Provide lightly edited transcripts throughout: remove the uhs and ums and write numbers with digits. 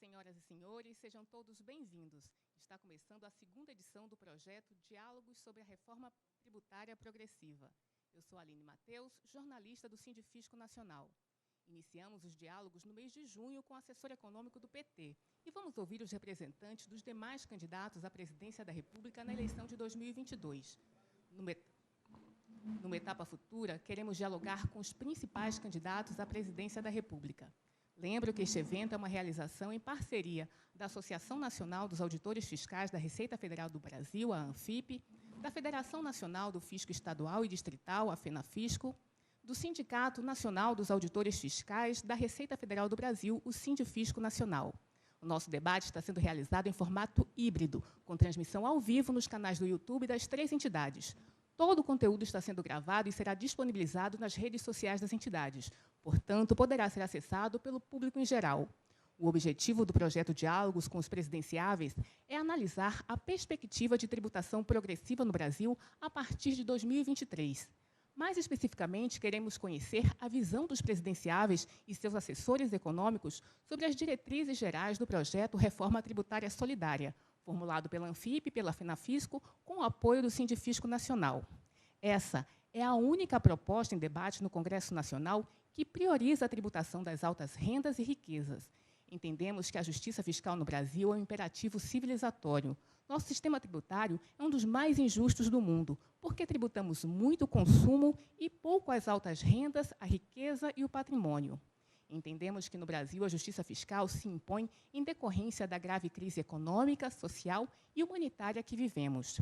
senhoras e senhores, sejam todos bem-vindos. Está começando a segunda edição do projeto Diálogos sobre a Reforma Tributária Progressiva. Eu sou Aline Mateus, jornalista do Sindifisco Nacional. Iniciamos os diálogos no mês de junho com o assessor econômico do PT e vamos ouvir os representantes dos demais candidatos à presidência da República na eleição de 2022. Numa etapa futura, queremos dialogar com os principais candidatos à presidência da República. Lembro que este evento é uma realização em parceria da Associação Nacional dos Auditores Fiscais da Receita Federal do Brasil, a ANFIP, da Federação Nacional do Fisco Estadual e Distrital, a FENAFisco, do Sindicato Nacional dos Auditores Fiscais da Receita Federal do Brasil, o Sindifisco Nacional. O nosso debate está sendo realizado em formato híbrido, com transmissão ao vivo nos canais do YouTube das três entidades. Todo o conteúdo está sendo gravado e será disponibilizado nas redes sociais das entidades. Portanto, poderá ser acessado pelo público em geral. O objetivo do projeto Diálogos com os Presidenciáveis é analisar a perspectiva de tributação progressiva no Brasil a partir de 2023. Mais especificamente, queremos conhecer a visão dos presidenciáveis e seus assessores econômicos sobre as diretrizes gerais do projeto Reforma Tributária Solidária, formulado pela ANFIP e pela FENAFisco, com o apoio do Sindifisco Nacional. Essa é a única proposta em debate no Congresso Nacional que prioriza a tributação das altas rendas e riquezas. Entendemos que a justiça fiscal no Brasil é um imperativo civilizatório. Nosso sistema tributário é um dos mais injustos do mundo, porque tributamos muito o consumo e pouco as altas rendas, a riqueza e o patrimônio. Entendemos que no Brasil a justiça fiscal se impõe em decorrência da grave crise econômica, social e humanitária que vivemos.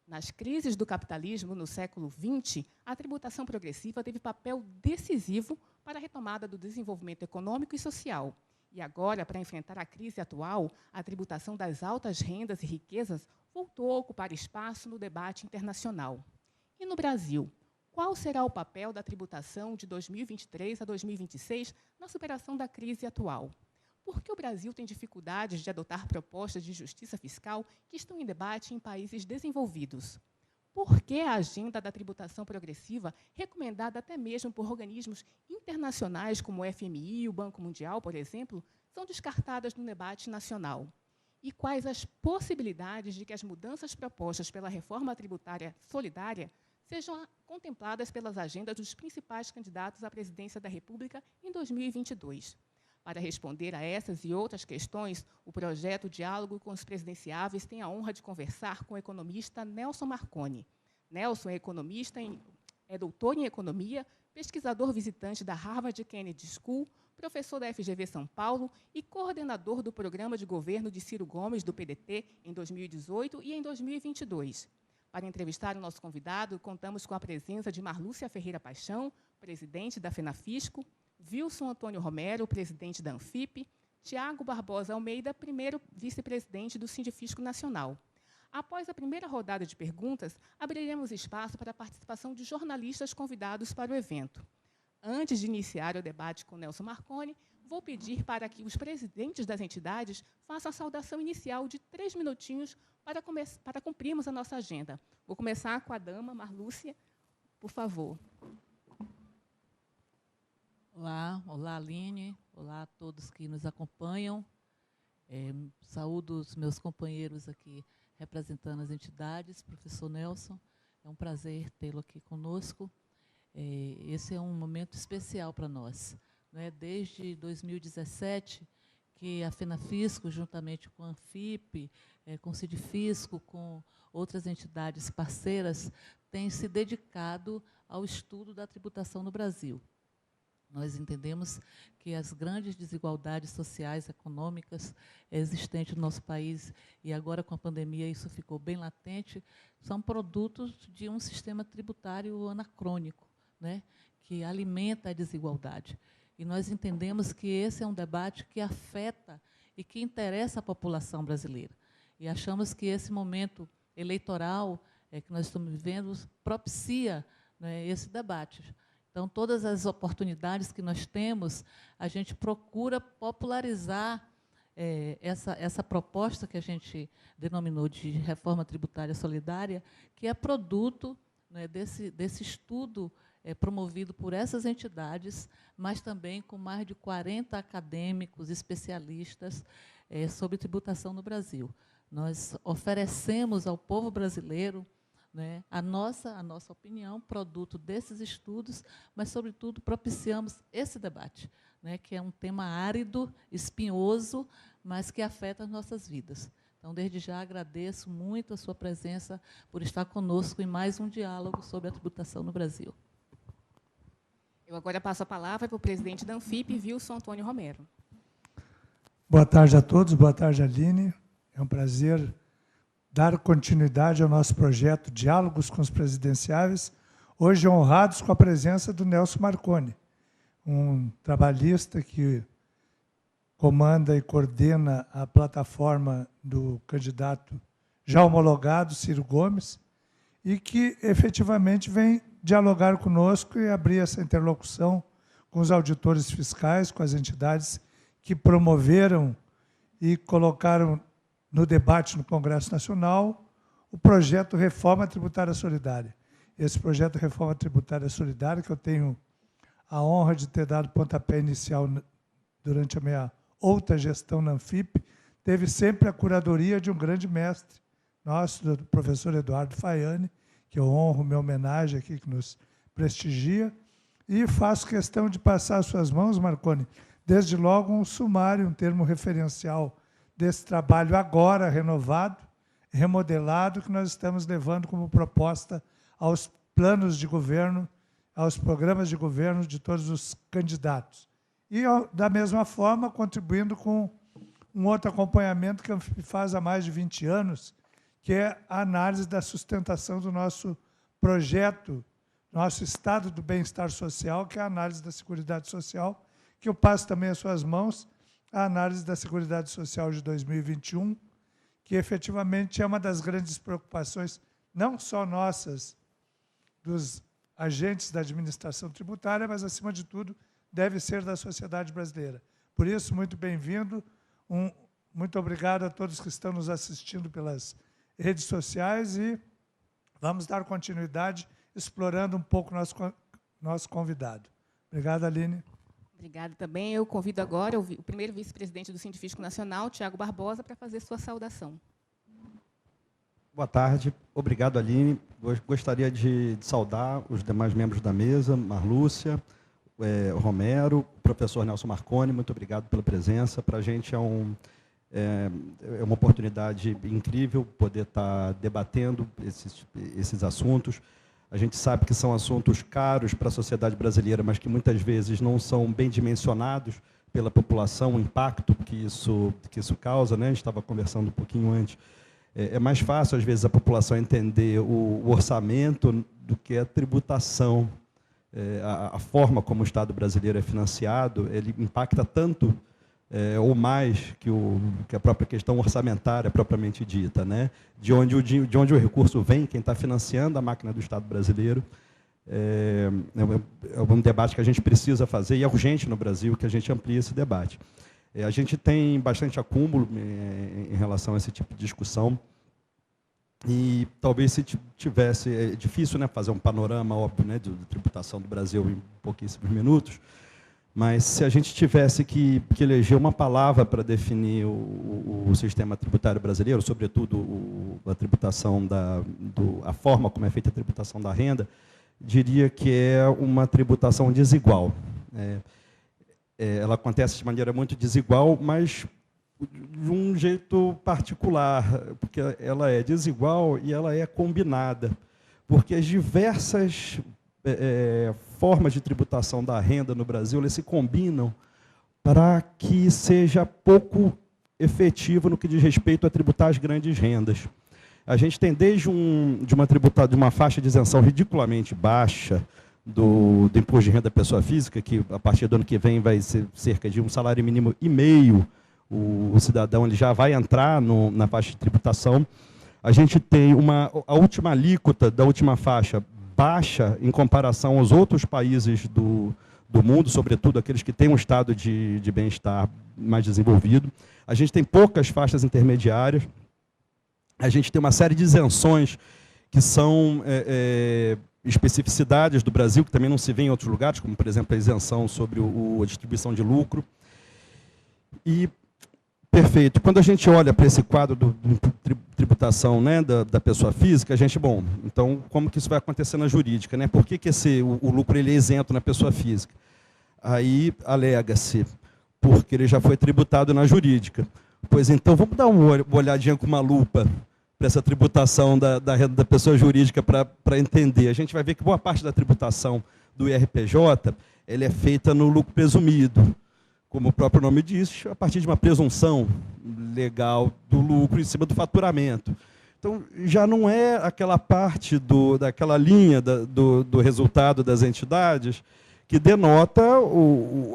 Nas crises do capitalismo no século XX, a tributação progressiva teve papel decisivo para a retomada do desenvolvimento econômico e social. E agora, para enfrentar a crise atual, a tributação das altas rendas e riquezas voltou a ocupar espaço no debate internacional. E no Brasil? Qual será o papel da tributação de 2023 a 2026 na superação da crise atual? Por que o Brasil tem dificuldades de adotar propostas de justiça fiscal que estão em debate em países desenvolvidos? Por que a agenda da tributação progressiva, recomendada até mesmo por organismos internacionais como o FMI e o Banco Mundial, por exemplo, são descartadas no debate nacional? E quais as possibilidades de que as mudanças propostas pela reforma tributária solidária sejam contempladas pelas agendas dos principais candidatos à presidência da República em 2022. Para responder a essas e outras questões, o projeto Diálogo com os Presidenciáveis tem a honra de conversar com o economista Nelson Marconi. Nelson é economista, é doutor em economia, pesquisador visitante da Harvard Kennedy School, professor da FGV São Paulo e coordenador do programa de governo de Ciro Gomes, do PDT, em 2018 e em 2022. Para entrevistar o nosso convidado, contamos com a presença de Marlúcia Ferreira Paixão, presidente da FENAFisco, Wilson Antônio Romero, presidente da ANFIP, Tiago Barbosa Almeida, primeiro vice-presidente do Sindifisco Nacional. Após a primeira rodada de perguntas, abriremos espaço para a participação de jornalistas convidados para o evento. Antes de iniciar o debate com Nelson Marconi, vou pedir para que os presidentes das entidades façam a saudação inicial de 3 minutinhos para cumprirmos a nossa agenda. Vou começar com a dama, Marlúcia, por favor. Olá, Aline, olá a todos que nos acompanham. Saúdo os meus companheiros aqui representando as entidades, professor Nelson, é um prazer tê-lo aqui conosco. Esse é um momento especial para nós. Desde 2017, que a FENAFisco, juntamente com a ANFIP, com o Sindifisco, com outras entidades parceiras, tem se dedicado ao estudo da tributação no Brasil. Nós entendemos que as grandes desigualdades sociais, econômicas existentes no nosso país, e agora com a pandemia isso ficou bem latente, são produtos de um sistema tributário anacrônico, que alimenta a desigualdade. E nós entendemos que esse é um debate que afeta e que interessa a população brasileira. E achamos que esse momento eleitoral que nós estamos vivendo propicia esse debate. Então, todas as oportunidades que nós temos, a gente procura popularizar essa proposta que a gente denominou de reforma tributária solidária, que é produto desse estudo promovido por essas entidades, mas também com mais de 40 acadêmicos especialistas sobre tributação no Brasil. Nós oferecemos ao povo brasileiro, né, a nossa opinião, produto desses estudos, mas, sobretudo, propiciamos esse debate, né, que é um tema árido, espinhoso, mas que afeta as nossas vidas. Então, desde já, agradeço muito a sua presença por estar conosco em mais um diálogo sobre a tributação no Brasil. Eu agora passo a palavra para o presidente da Anfip, Wilson Antônio Romero. Boa tarde a todos, boa tarde, Aline. É um prazer dar continuidade ao nosso projeto Diálogos com os Presidenciáveis, hoje honrados com a presença do Nelson Marconi, um trabalhista que comanda e coordena a plataforma do candidato já homologado, Ciro Gomes, e que efetivamente vem dialogar conosco e abrir essa interlocução com os auditores fiscais, com as entidades que promoveram e colocaram no debate no Congresso Nacional o projeto Reforma Tributária Solidária. Esse projeto Reforma Tributária Solidária, que eu tenho a honra de ter dado pontapé inicial durante a minha outra gestão na Anfip, teve sempre a curadoria de um grande mestre nosso, do professor Eduardo Faiani, que eu honro minha homenagem aqui, que nos prestigia, e faço questão de passar às suas mãos, Marconi, desde logo um sumário, um termo referencial desse trabalho agora renovado, remodelado, que nós estamos levando como proposta aos planos de governo, aos programas de governo de todos os candidatos. E, da mesma forma, contribuindo com um outro acompanhamento que a Anfip faz há mais de 20 anos, que é a análise da sustentação do nosso projeto, nosso estado do bem-estar social, que é a análise da Seguridade Social, que eu passo também às suas mãos, a análise da Seguridade Social de 2021, que efetivamente é uma das grandes preocupações, não só nossas, dos agentes da administração tributária, mas, acima de tudo, deve ser da sociedade brasileira. Por isso, muito bem-vindo, muito obrigado a todos que estão nos assistindo pelas redes sociais e vamos dar continuidade explorando um pouco nosso convidado. Obrigado, Aline. Obrigada também. Eu convido agora o primeiro vice-presidente do Sindifisco Nacional, Tiago Barbosa, para fazer sua saudação. Boa tarde. Obrigado, Aline. Gostaria de saudar os demais membros da mesa, Marlúcia, Romero, o professor Nelson Marconi, muito obrigado pela presença. Para a gente é uma oportunidade incrível poder estar debatendo esses assuntos. A gente sabe que são assuntos caros para a sociedade brasileira, mas que muitas vezes não são bem dimensionados pela população, o impacto que isso causa, né? A gente estava conversando um pouquinho antes. É mais fácil, às vezes, a população entender o orçamento do que a tributação. A forma como o Estado brasileiro é financiado, ele impacta tanto ou mais que a própria questão orçamentária propriamente dita, né? De onde o recurso vem, quem está financiando a máquina do Estado brasileiro. É um debate que a gente precisa fazer, e é urgente no Brasil que a gente amplie esse debate. A gente tem bastante acúmulo em relação a esse tipo de discussão, e talvez se tivesse... É difícil, né, fazer um panorama óbvio, né, de tributação do Brasil em pouquíssimos minutos, mas se a gente tivesse que eleger uma palavra para definir o sistema tributário brasileiro, sobretudo a tributação a forma como é feita a tributação da renda, diria que é uma tributação desigual. Ela acontece de maneira muito desigual, mas de um jeito particular, porque ela é desigual e ela é combinada, porque as diversas formas de tributação da renda no Brasil, elas se combinam para que seja pouco efetivo no que diz respeito a tributar as grandes rendas. A gente tem desde de uma faixa de isenção ridiculamente baixa do imposto de renda da pessoa física, que a partir do ano que vem vai ser cerca de 1,5 salário mínimo, o cidadão ele já vai entrar na faixa de tributação. A gente tem a última alíquota da última faixa baixa em comparação aos outros países do mundo, sobretudo aqueles que têm um estado de bem-estar mais desenvolvido. A gente tem poucas faixas intermediárias. A gente tem uma série de isenções que são especificidades do Brasil, que também não se vê em outros lugares, como, por exemplo, a isenção sobre a distribuição de lucro. E, perfeito, quando a gente olha para esse quadro do tributação, né, da pessoa física, a gente, bom, então, como que isso vai acontecer na jurídica? Né? Por que o lucro ele é isento na pessoa física? Aí, alega-se, porque ele já foi tributado na jurídica. Pois então, vamos dar uma olhadinha com uma lupa para essa tributação da renda da pessoa jurídica para entender. A gente vai ver que boa parte da tributação do IRPJ ela é feita no lucro presumido, como o próprio nome diz, a partir de uma presunção legal do lucro em cima do faturamento. Então, já não é aquela parte daquela linha do resultado das entidades que denota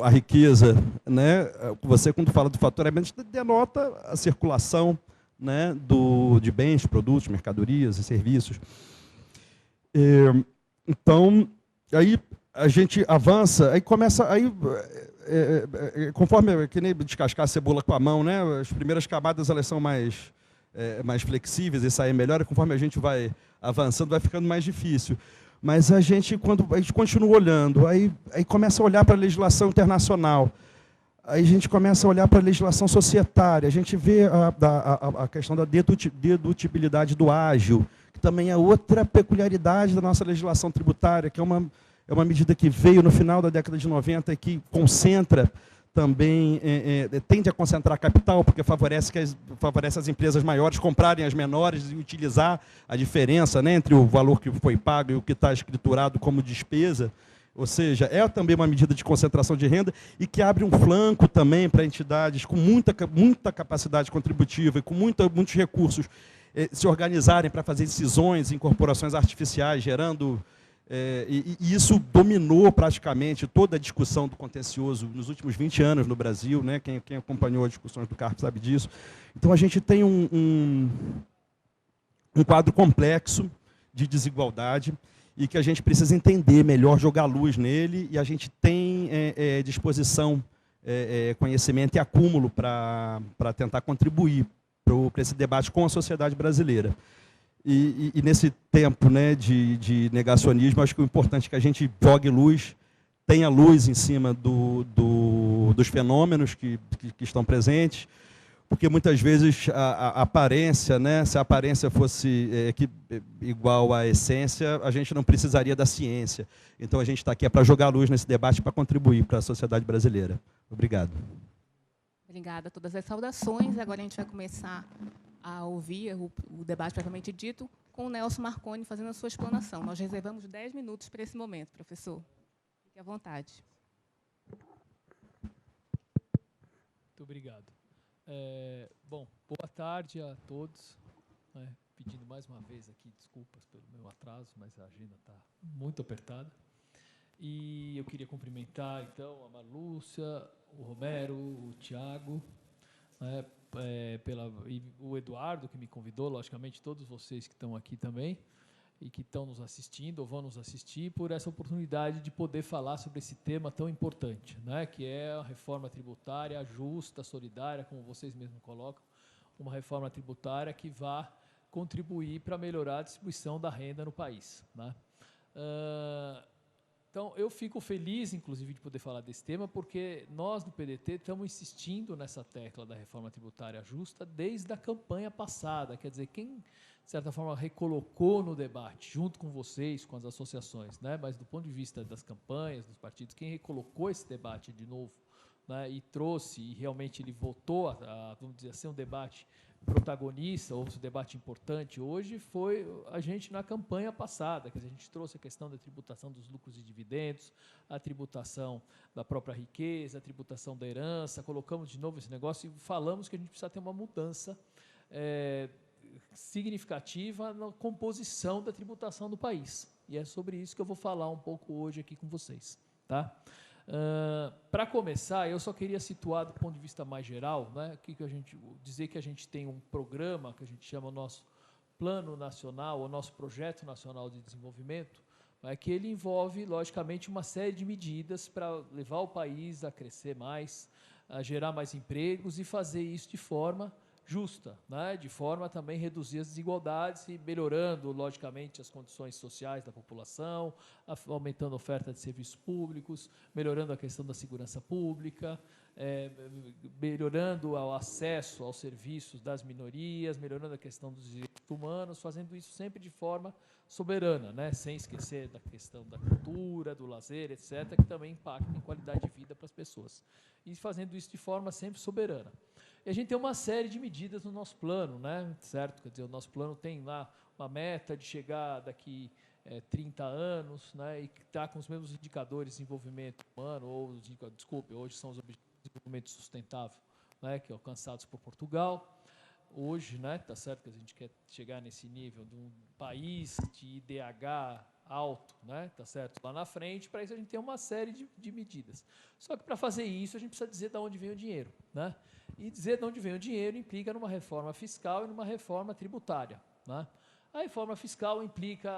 a riqueza. Né? Você, quando fala do faturamento, denota a circulação, né, de bens, produtos, mercadorias e serviços. Então, aí a gente avança, aí começa, conforme que nem descascar a cebola com a mão, né, as primeiras camadas elas são mais flexíveis e saem melhor, e conforme a gente vai avançando, vai ficando mais difícil. Mas quando a gente continua olhando, aí começa a olhar para a legislação internacional. Aí a gente começa a olhar para a legislação societária, a gente vê a questão da dedutibilidade do ágio, que também é outra peculiaridade da nossa legislação tributária, que é uma medida que veio no final da década de 90 e que concentra também, tende a concentrar capital, porque favorece as empresas maiores comprarem as menores e utilizar a diferença, né, entre o valor que foi pago e o que está escriturado como despesa. Ou seja, é também uma medida de concentração de renda e que abre um flanco também para entidades com muita capacidade contributiva e com muitos recursos se organizarem para fazer incisões, incorporações artificiais, gerando... E isso dominou praticamente toda a discussão do contencioso nos últimos 20 anos no Brasil. Né? Quem acompanhou as discussões do CARF sabe disso. Então, a gente tem um quadro complexo de desigualdade, e que a gente precisa entender melhor, jogar luz nele, e a gente tem disposição, conhecimento e acúmulo para tentar contribuir para esse debate com a sociedade brasileira. E nesse tempo, né, de negacionismo, acho que o importante é que a gente jogue luz, tenha luz em cima dos fenômenos que estão presentes, porque muitas vezes a aparência, né, se a aparência fosse igual à essência, a gente não precisaria da ciência. Então, a gente está aqui para jogar luz nesse debate, para contribuir para a sociedade brasileira. Obrigado. Obrigada a todas as saudações. Agora a gente vai começar a ouvir o debate propriamente dito com o Nelson Marconi fazendo a sua explanação. Nós reservamos 10 minutos para esse momento, professor. Fique à vontade. Muito obrigado. Bom, boa tarde a todos. Pedindo mais uma vez aqui desculpas pelo meu atraso, mas a agenda está muito apertada. E eu queria cumprimentar, então, a Marlúcia, o Romero, o Tiago, e o Eduardo, que me convidou, logicamente, todos vocês que estão aqui também, e que estão nos assistindo ou vão nos assistir, por essa oportunidade de poder falar sobre esse tema tão importante, né, que é a reforma tributária justa, solidária, como vocês mesmos colocam, uma reforma tributária que vá contribuir para melhorar a distribuição da renda no país. Né? Então, eu fico feliz, inclusive, de poder falar desse tema, porque nós, do PDT, estamos insistindo nessa tecla da reforma tributária justa desde a campanha passada. Quer dizer, quem, de certa forma, recolocou no debate, junto com vocês, com as associações, né, mas do ponto de vista das campanhas, dos partidos, quem recolocou esse debate de novo, né, e trouxe, e realmente ele voltou a, vamos dizer assim, um debate protagonista, ou um debate importante hoje, foi a gente na campanha passada, quer dizer, a gente trouxe a questão da tributação dos lucros e dividendos, a tributação da própria riqueza, a tributação da herança, colocamos de novo esse negócio e falamos que a gente precisa ter uma mudança significativa na composição da tributação do país. E é sobre isso que eu vou falar um pouco hoje aqui com vocês. Tá? Para começar, eu só queria situar do ponto de vista mais geral, né, dizer que a gente tem um programa que a gente chama o nosso Plano Nacional, o nosso Projeto Nacional de Desenvolvimento, que ele envolve, logicamente, uma série de medidas para levar o país a crescer mais, a gerar mais empregos e fazer isso de forma justa, né, de forma a também reduzir as desigualdades e melhorando, logicamente, as condições sociais da população, aumentando a oferta de serviços públicos, melhorando a questão da segurança pública, melhorando o acesso aos serviços das minorias, melhorando a questão dos direitos humanos, fazendo isso sempre de forma soberana, né, sem esquecer da questão da cultura, do lazer, etc., que também impacta em qualidade de vida para as pessoas. E fazendo isso de forma sempre soberana. E a gente tem uma série de medidas no nosso plano, né, certo? Quer dizer, o nosso plano tem lá uma meta de chegar daqui 30 anos, né, e está com os mesmos indicadores de desenvolvimento humano, ou, desculpe, hoje são os objetivos de desenvolvimento sustentável, né, que alcançados por Portugal. Hoje, né, tá certo que a gente quer chegar nesse nível de um país de IDH alto, né, tá certo, lá na frente. Para isso a gente tem uma série de medidas. Só que para fazer isso a gente precisa dizer de onde vem o dinheiro, né? E dizer de onde vem o dinheiro implica numa reforma fiscal e numa reforma tributária, né? A reforma fiscal implica,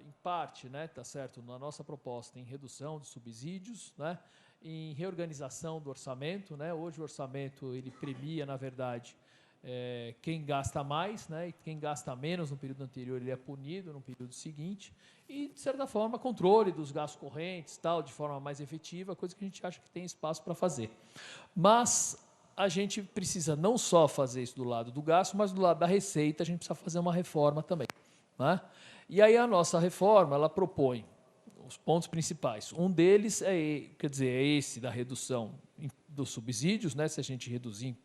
em parte, né, tá certo, na nossa proposta, em redução de subsídios, né, em reorganização do orçamento, né? Hoje o orçamento ele premia, na verdade, quem gasta mais, né, e quem gasta menos no período anterior ele é punido no período seguinte, e, de certa forma, controle dos gastos correntes, tal, de forma mais efetiva, coisa que a gente acha que tem espaço para fazer. Mas a gente precisa não só fazer isso do lado do gasto, mas do lado da receita a gente precisa fazer uma reforma também, né? E aí a nossa reforma, ela propõe os pontos principais. Um deles é esse da redução dos subsídios, né, se a gente reduzir em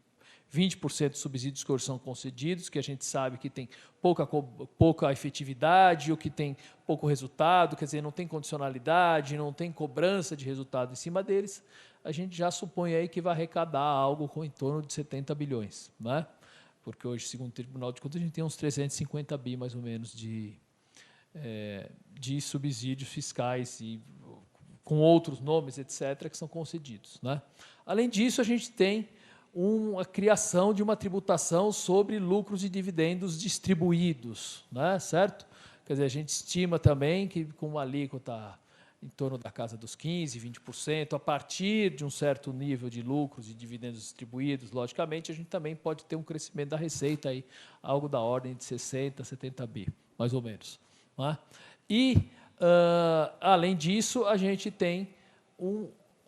20% de subsídios que hoje são concedidos, que a gente sabe que tem pouca efetividade, ou que tem pouco resultado, quer dizer, não tem condicionalidade, não tem cobrança de resultado em cima deles, a gente já supõe aí que vai arrecadar algo com em torno de 70 bilhões, né? Porque hoje, segundo o Tribunal de Contas, a gente tem uns 350 bi, mais ou menos, de subsídios fiscais e com outros nomes, etc., que são concedidos, né? Além disso, a gente tem a criação de uma tributação sobre lucros e dividendos distribuídos, né, certo? Quer dizer, a gente estima também que com uma alíquota em torno da casa dos 15%, 20%, a partir de um certo nível de lucros e dividendos distribuídos, logicamente, a gente também pode ter um crescimento da receita, aí, algo da ordem de 60, 70 bi, mais ou menos, né? E, além disso, a gente tem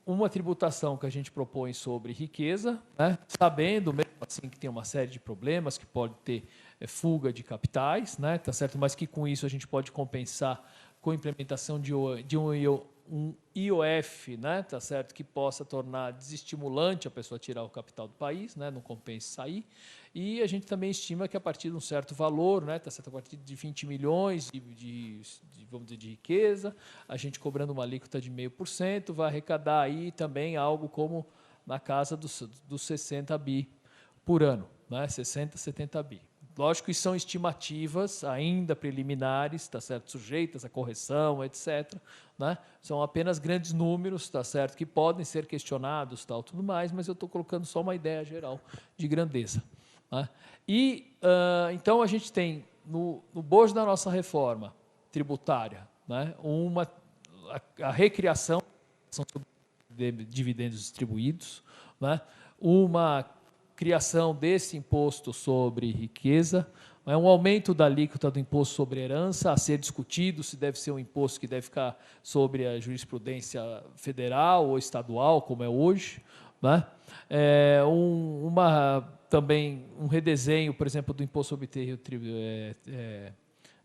uma tributação que a gente propõe sobre riqueza, né, sabendo mesmo assim que tem uma série de problemas, que pode ter fuga de capitais, né, tá certo? Mas que com isso a gente pode compensar com a implementação de um IOF, né, tá certo? Que possa tornar desestimulante a pessoa tirar o capital do país, né, não compense sair. E a gente também estima que a partir de um certo valor, né, tá certo? A partir de 20 milhões vamos dizer, de riqueza, a gente cobrando uma alíquota de 0,5%, vai arrecadar aí também algo como na casa dos 60 bi por ano, né? 60, 70 bi. Lógico que são estimativas ainda preliminares, tá certo? Sujeitas à correção, etc., né? São apenas grandes números, tá certo? Que podem ser questionados, tal, tudo mais, mas eu estou colocando só uma ideia geral de grandeza, né? E, então, a gente tem, no bojo da nossa reforma tributária, né, a recriação de dividendos distribuídos, né, uma criação desse imposto sobre riqueza, um aumento da alíquota do imposto sobre herança, a ser discutido se deve ser um imposto que deve ficar sobre a jurisprudência federal ou estadual, como é hoje, né? Também um redesenho, por exemplo, do imposto sobre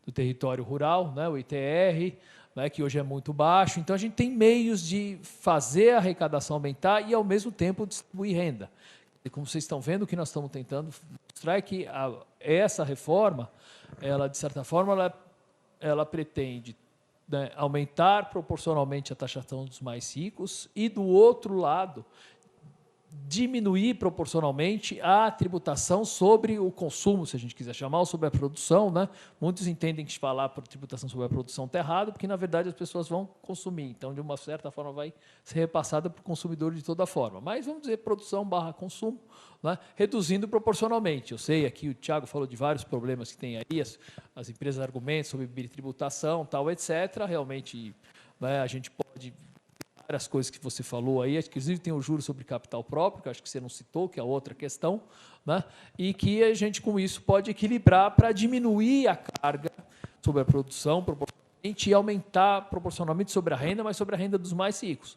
do território rural, né, o ITR, né, que hoje é muito baixo. Então, a gente tem meios de fazer a arrecadação aumentar e, ao mesmo tempo, distribuir renda. E como vocês estão vendo, o que nós estamos tentando mostrar é que essa reforma, ela, de certa forma, ela pretende, né, aumentar proporcionalmente a taxação dos mais ricos e, do outro lado, diminuir proporcionalmente a tributação sobre o consumo, se a gente quiser chamar, ou sobre a produção, né? Muitos entendem que falar por tributação sobre a produção está errado, porque, na verdade, as pessoas vão consumir. Então, de uma certa forma, vai ser repassada para o consumidor de toda forma. Mas, vamos dizer, produção / consumo, né? Reduzindo proporcionalmente. Eu sei, aqui o Thiago falou de vários problemas que tem aí, as empresas argumentam sobre tributação, tal, etc. Realmente, né, a gente pode várias coisas que você falou aí, inclusive tem o juros sobre capital próprio, que acho que você não citou, que é outra questão, né? E que a gente, com isso, pode equilibrar para diminuir a carga sobre a produção proporcionalmente e aumentar proporcionalmente sobre a renda, mas sobre a renda dos mais ricos.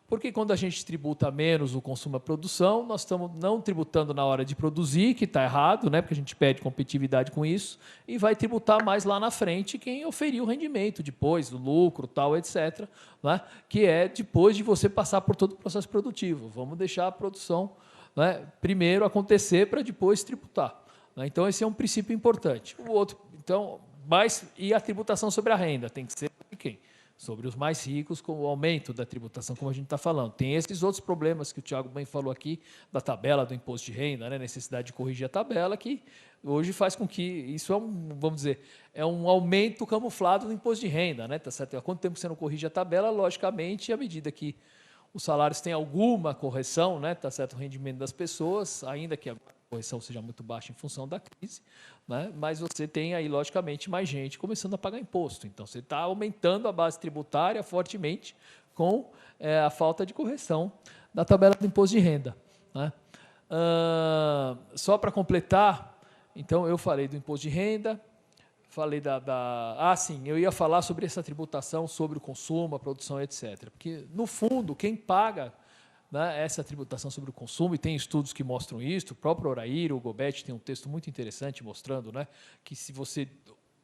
Porque quando a gente tributa menos o consumo e a produção, nós estamos não tributando na hora de produzir, que está errado, né? Porque a gente perde competitividade com isso, e vai tributar mais lá na frente quem oferir o rendimento depois, o lucro, tal, etc., né? Que é depois de você passar por todo o processo produtivo. Vamos deixar a produção, né, primeiro acontecer para depois tributar, né? Então, esse é um princípio importante. O outro, então, e a tributação sobre a renda tem que ser de quem? Sobre os mais ricos, com o aumento da tributação, como a gente está falando. Tem esses outros problemas que o Tiago bem falou aqui, da tabela do imposto de renda, né? Necessidade de corrigir a tabela, que hoje faz com que isso vamos dizer, é um aumento camuflado do imposto de renda, né? Tá certo? Há quanto tempo você não corrige a tabela? Logicamente, à medida que os salários têm alguma correção, né? Tá certo? O rendimento das pessoas, ainda que a correção seja muito baixa em função da crise, né? Mas você tem aí, logicamente, mais gente começando a pagar imposto. Então, você está aumentando a base tributária fortemente com a falta de correção da tabela do imposto de renda, né? Só para completar, então, eu falei do imposto de renda, falei sim, eu ia falar sobre essa tributação sobre o consumo, a produção, etc. Porque, no fundo, quem paga, né, essa tributação sobre o consumo, e tem estudos que mostram isso, o próprio Orair, o Gobetti tem um texto muito interessante mostrando, né, que se você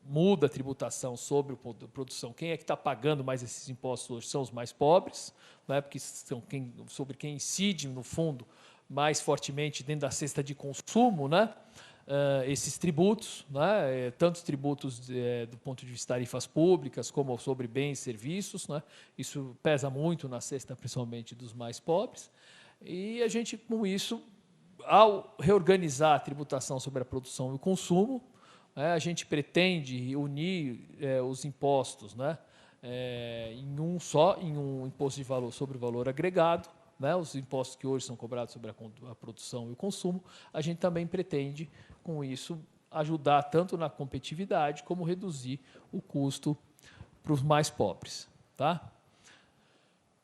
muda a tributação sobre a produção, quem é que está pagando mais esses impostos hoje são os mais pobres, né, porque são sobre quem incide, no fundo, mais fortemente dentro da cesta de consumo, né, esses tributos, né, tanto tributos do ponto de vista de tarifas públicas, como sobre bens e serviços, né, isso pesa muito na cesta, principalmente dos mais pobres, e a gente, com isso, ao reorganizar a tributação sobre a produção e o consumo, a gente pretende unir os impostos, né, em um imposto de valor sobre o valor agregado, né, os impostos que hoje são cobrados sobre a produção e o consumo, a gente também pretende, com isso, ajudar tanto na competitividade como reduzir o custo para os mais pobres. Tá?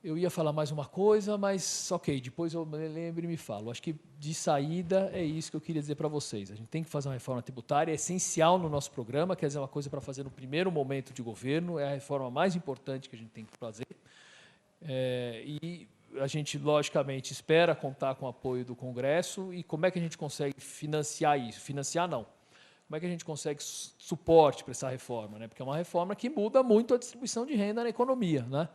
Eu ia falar mais uma coisa, mas, ok, depois eu lembro e me falo. Acho que, de saída, é isso que eu queria dizer para vocês. A gente tem que fazer uma reforma tributária, é essencial no nosso programa, quer dizer, uma coisa para fazer no primeiro momento de governo, é a reforma mais importante que a gente tem que fazer. E a gente, logicamente, espera contar com o apoio do Congresso. E como é que a gente consegue financiar isso? Financiar, não. Como é que a gente consegue suporte para essa reforma, né? Porque é uma reforma que muda muito a distribuição de renda na economia, né?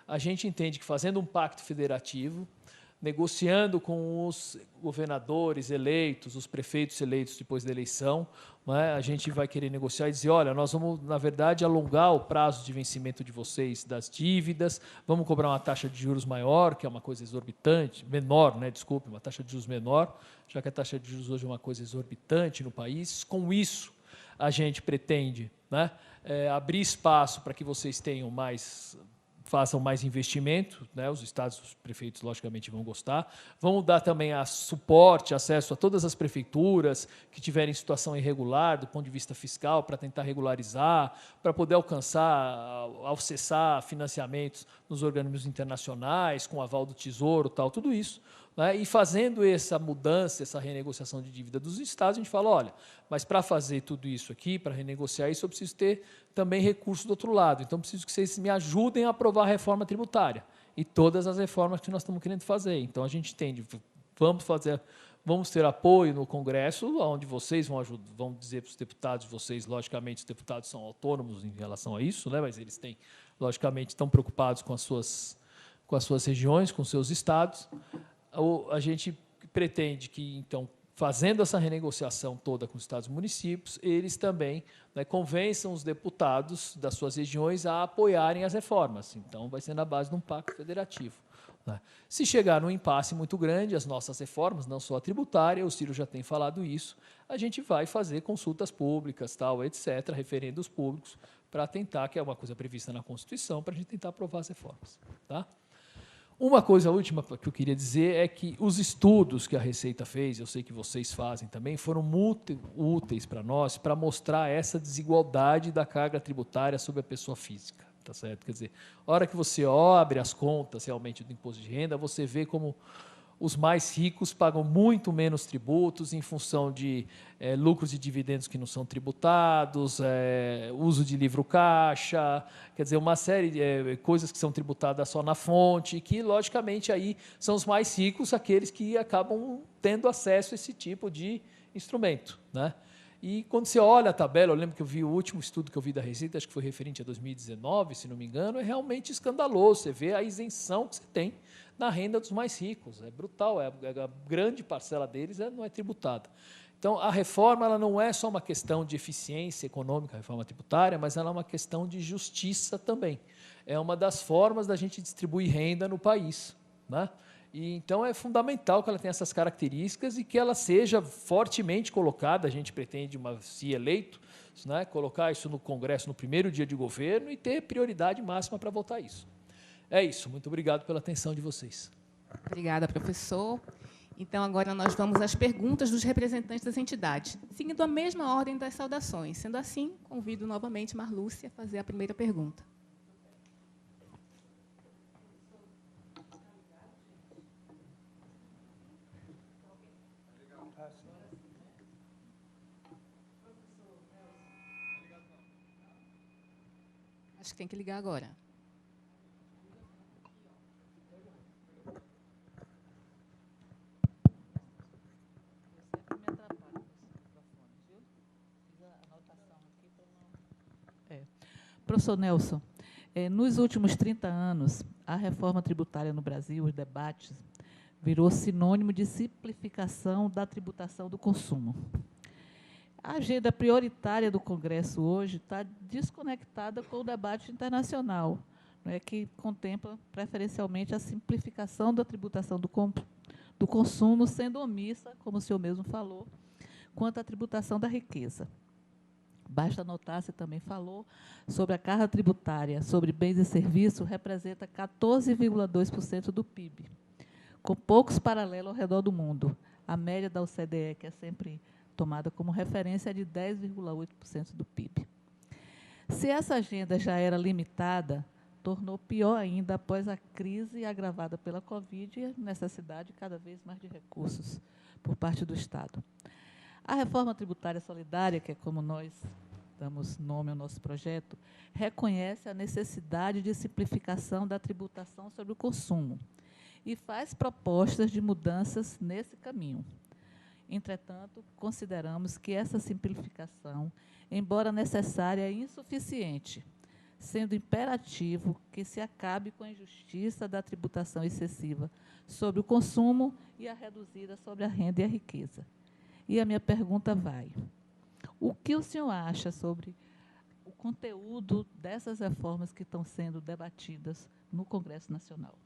A gente entende que, fazendo um pacto federativo, negociando com os governadores eleitos, os prefeitos eleitos depois da eleição, né, a gente vai querer negociar e dizer, olha, nós vamos, na verdade, alongar o prazo de vencimento de vocês das dívidas, vamos cobrar uma taxa de juros maior, que é uma coisa exorbitante, menor, né, desculpe, uma taxa de juros menor, já que a taxa de juros hoje é uma coisa exorbitante no país. Com isso, a gente pretende, né, abrir espaço para que vocês façam mais investimento, né? Os estados, os prefeitos, logicamente, vão gostar. Vamos dar também suporte, acesso a todas as prefeituras que tiverem situação irregular do ponto de vista fiscal, para tentar regularizar, para poder acessar financiamentos nos organismos internacionais, com aval do Tesouro, tal, tudo isso. Né? E fazendo essa mudança, essa renegociação de dívida dos estados, a gente fala, olha, mas para fazer tudo isso aqui, para renegociar isso, eu preciso ter também recursos do outro lado. Então, preciso que vocês me ajudem a aprovar a reforma tributária e todas as reformas que nós estamos querendo fazer. Então, a gente entende, vamos ter apoio no Congresso, onde vocês vão dizer para os deputados, vocês, logicamente, os deputados são autônomos em relação a isso, né? Mas eles logicamente, estão preocupados com as suas regiões, com os seus estados. A gente pretende que, então, fazendo essa renegociação toda com os estados e municípios, eles também, né, convençam os deputados das suas regiões a apoiarem as reformas. Então, vai ser na base de um pacto federativo. Né? Se chegar num impasse muito grande, as nossas reformas, não só a tributária, o Ciro já tem falado isso, a gente vai fazer consultas públicas, tal, etc., referendos públicos, para tentar, que é uma coisa prevista na Constituição, para a gente tentar aprovar as reformas. Tá? Uma coisa última que eu queria dizer é que os estudos que a Receita fez, eu sei que vocês fazem também, foram muito úteis para nós, para mostrar essa desigualdade da carga tributária sobre a pessoa física. tá certo? Quer dizer, a hora que você abre as contas realmente do imposto de renda, você vê como os mais ricos pagam muito menos tributos em função de lucros e dividendos que não são tributados, uso de livro caixa, quer dizer, uma série de coisas que são tributadas só na fonte, que, logicamente, aí são os mais ricos, aqueles que acabam tendo acesso a esse tipo de instrumento, né? E quando você olha a tabela, eu lembro que eu vi o último estudo que eu vi da Receita, acho que foi referente a 2019, se não me engano, é realmente escandaloso. Você vê a isenção que você tem na renda dos mais ricos. É brutal, a grande parcela deles não é tributada. Então, a reforma ela não é só uma questão de eficiência econômica, a reforma tributária, mas ela é uma questão de justiça também. É uma das formas da gente distribuir renda no país, né? E, então, é fundamental que ela tenha essas características e que ela seja fortemente colocada, a gente pretende, se eleito, né, colocar isso no Congresso no primeiro dia de governo e ter prioridade máxima para votar isso. É isso. Muito obrigado pela atenção de vocês. Obrigada, professor. Então, agora nós vamos às perguntas dos representantes das entidades, seguindo a mesma ordem das saudações. Sendo assim, convido novamente Marlúcia a fazer a primeira pergunta. Acho que tem que ligar agora. Professor Nelson, nos últimos 30 anos, a reforma tributária no Brasil, os debates, virou sinônimo de simplificação da tributação do consumo. A agenda prioritária do Congresso hoje está desconectada com o debate internacional, né, que contempla preferencialmente a simplificação da tributação do consumo, sendo omissa, como o senhor mesmo falou, quanto à tributação da riqueza. Basta notar, você também falou, sobre a carga tributária sobre bens e serviços, representa 14,2% do PIB, com poucos paralelos ao redor do mundo. A média da OCDE, que é sempre tomada como referência, é de 10,8% do PIB. Se essa agenda já era limitada, tornou pior ainda após a crise agravada pela Covid e a necessidade cada vez mais de recursos por parte do Estado. A reforma tributária solidária, que é como nós damos nome ao nosso projeto, reconhece a necessidade de simplificação da tributação sobre o consumo e faz propostas de mudanças nesse caminho. Entretanto, consideramos que essa simplificação, embora necessária, é insuficiente, sendo imperativo que se acabe com a injustiça da tributação excessiva sobre o consumo e a reduzida sobre a renda e a riqueza. E a minha pergunta vai: o que o senhor acha sobre o conteúdo dessas reformas que estão sendo debatidas no Congresso Nacional?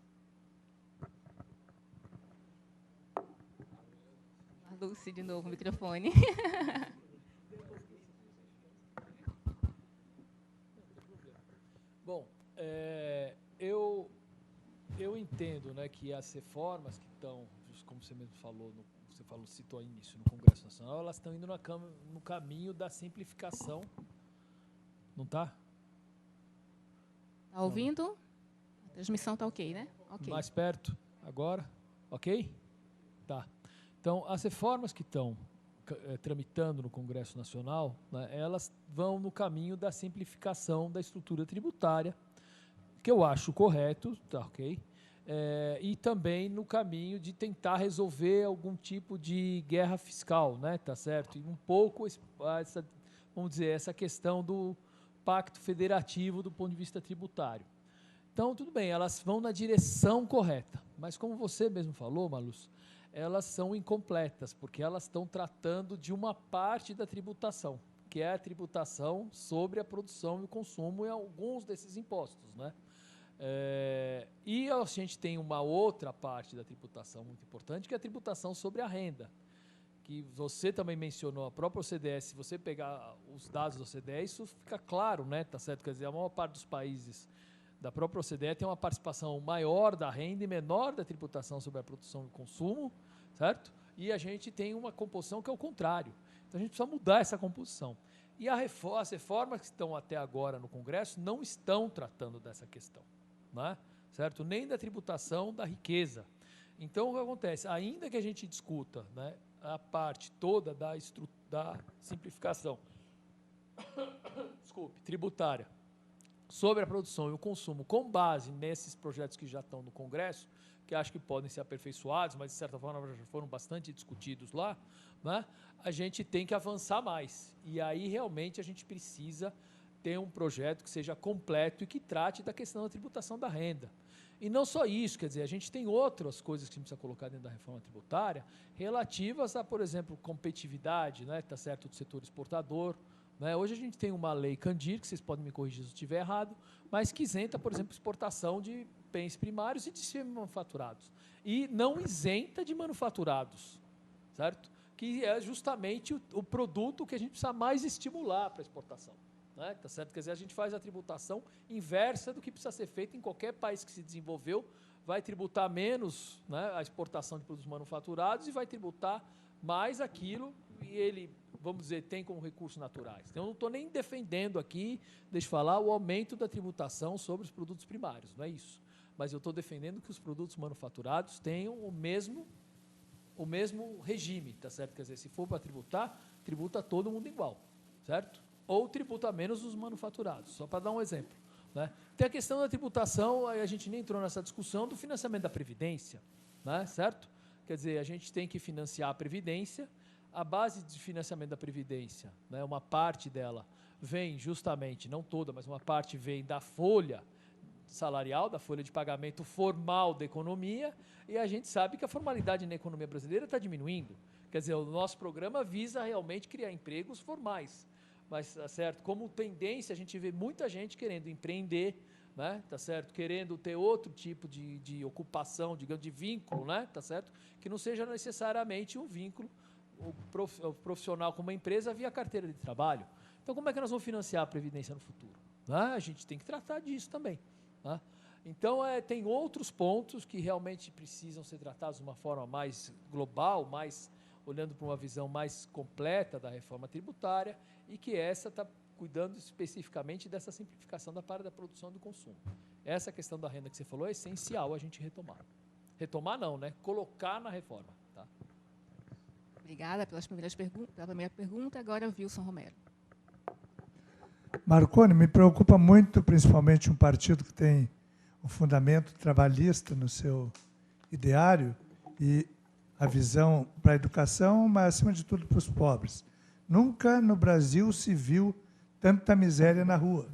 Marlúcia, de novo, o microfone. Bom, eu entendo, né, que as reformas que estão, como você mesmo falou, citou ao início, no Congresso Nacional, elas estão indo no caminho da simplificação. Não está? Está ouvindo? A transmissão está ok, né? Okay. Mais perto, agora? Ok? Tá. Então, as reformas que estão tramitando no Congresso Nacional, né, elas vão no caminho da simplificação da estrutura tributária, que eu acho correto, tá ok? E também no caminho de tentar resolver algum tipo de guerra fiscal, né, tá certo? E um pouco essa questão do pacto federativo do ponto de vista tributário. Então, tudo bem, elas vão na direção correta, mas como você mesmo falou, Marlúcia, elas são incompletas, porque elas estão tratando de uma parte da tributação, que é a tributação sobre a produção e o consumo e alguns desses impostos, né? E a gente tem uma outra parte da tributação muito importante, que é a tributação sobre a renda, que você também mencionou, a própria OCDE. Se você pegar os dados da OCDE, isso fica claro, né? Tá certo? Quer dizer, a maior parte dos países da própria OCDE tem uma participação maior da renda e menor da tributação sobre a produção e consumo, certo? E a gente tem uma composição que é o contrário. Então, a gente precisa mudar essa composição. E as reformas que estão até agora no Congresso não estão tratando dessa questão, né? Certo? Nem da tributação da riqueza. Então, o que acontece? Ainda que a gente discuta, né, a parte toda da simplificação tributária sobre a produção e o consumo, com base nesses projetos que já estão no Congresso, que acho que podem ser aperfeiçoados, mas de certa forma já foram bastante discutidos lá, né, a gente tem que avançar mais. E aí realmente a gente precisa ter um projeto que seja completo e que trate da questão da tributação da renda. E não só isso, quer dizer, a gente tem outras coisas que a gente precisa colocar dentro da reforma tributária relativas a, por exemplo, competitividade, né, tá certo, do setor exportador, né? Hoje a gente tem uma lei Candir, que vocês podem me corrigir se eu estiver errado, mas que isenta, por exemplo, exportação de bens primários e de semi-manufaturados. E não isenta de manufaturados, certo? Que é justamente o produto que a gente precisa mais estimular para a exportação. Né? Tá certo? Quer dizer, a gente faz a tributação inversa do que precisa ser feito em qualquer país que se desenvolveu, vai tributar menos, né, a exportação de produtos manufaturados e vai tributar mais aquilo e ele, vamos dizer, tem como recursos naturais. Então, eu não estou nem defendendo aqui, deixa eu falar, o aumento da tributação sobre os produtos primários, não é isso. Mas eu estou defendendo que os produtos manufaturados tenham o mesmo regime, tá certo? Quer dizer, se for para tributar, tributa todo mundo igual, certo? Ou tributa menos os manufaturados, só para dar um exemplo, né? Tem a questão da tributação, aí a gente nem entrou nessa discussão, do financiamento da Previdência, né? Certo? Quer dizer, a gente tem que financiar a Previdência, a base de financiamento da Previdência, né, uma parte dela vem justamente, não toda, mas uma parte vem da folha salarial, da folha de pagamento formal da economia, e a gente sabe que a formalidade na economia brasileira está diminuindo. Quer dizer, o nosso programa visa realmente criar empregos formais. Mas, tá certo, como tendência, a gente vê muita gente querendo empreender, né, tá certo, querendo ter outro tipo de ocupação, digamos, de vínculo, né, tá certo, que não seja necessariamente um vínculo o profissional com uma empresa via carteira de trabalho. Então, como é que nós vamos financiar a Previdência no futuro? Né? A gente tem que tratar disso também. Né? Então, tem outros pontos que realmente precisam ser tratados de uma forma mais global, mais olhando para uma visão mais completa da reforma tributária, e que essa está cuidando especificamente dessa simplificação da parte da produção e do consumo. Essa questão da renda que você falou é essencial a gente retomar. Retomar não, né? Colocar na reforma. Tá? Obrigada pela primeira pergunta. Agora, o Wilson Romero. Marconi, me preocupa muito, principalmente um partido que tem um fundamento trabalhista no seu ideário e a visão para a educação, mas, acima de tudo, para os pobres. Nunca no Brasil se viu tanta miséria na rua.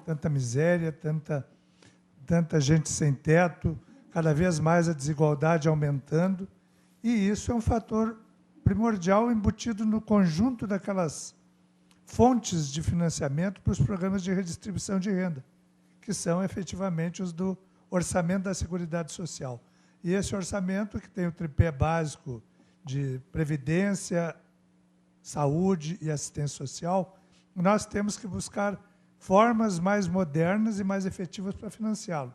Tanta miséria, tanta gente sem teto, cada vez mais a desigualdade aumentando. E isso é um fator primordial embutido no conjunto daquelas fontes de financiamento para os programas de redistribuição de renda, que são efetivamente os do orçamento da Seguridade Social. E esse orçamento, que tem o tripé básico de previdência, saúde e assistência social, nós temos que buscar formas mais modernas e mais efetivas para financiá-lo.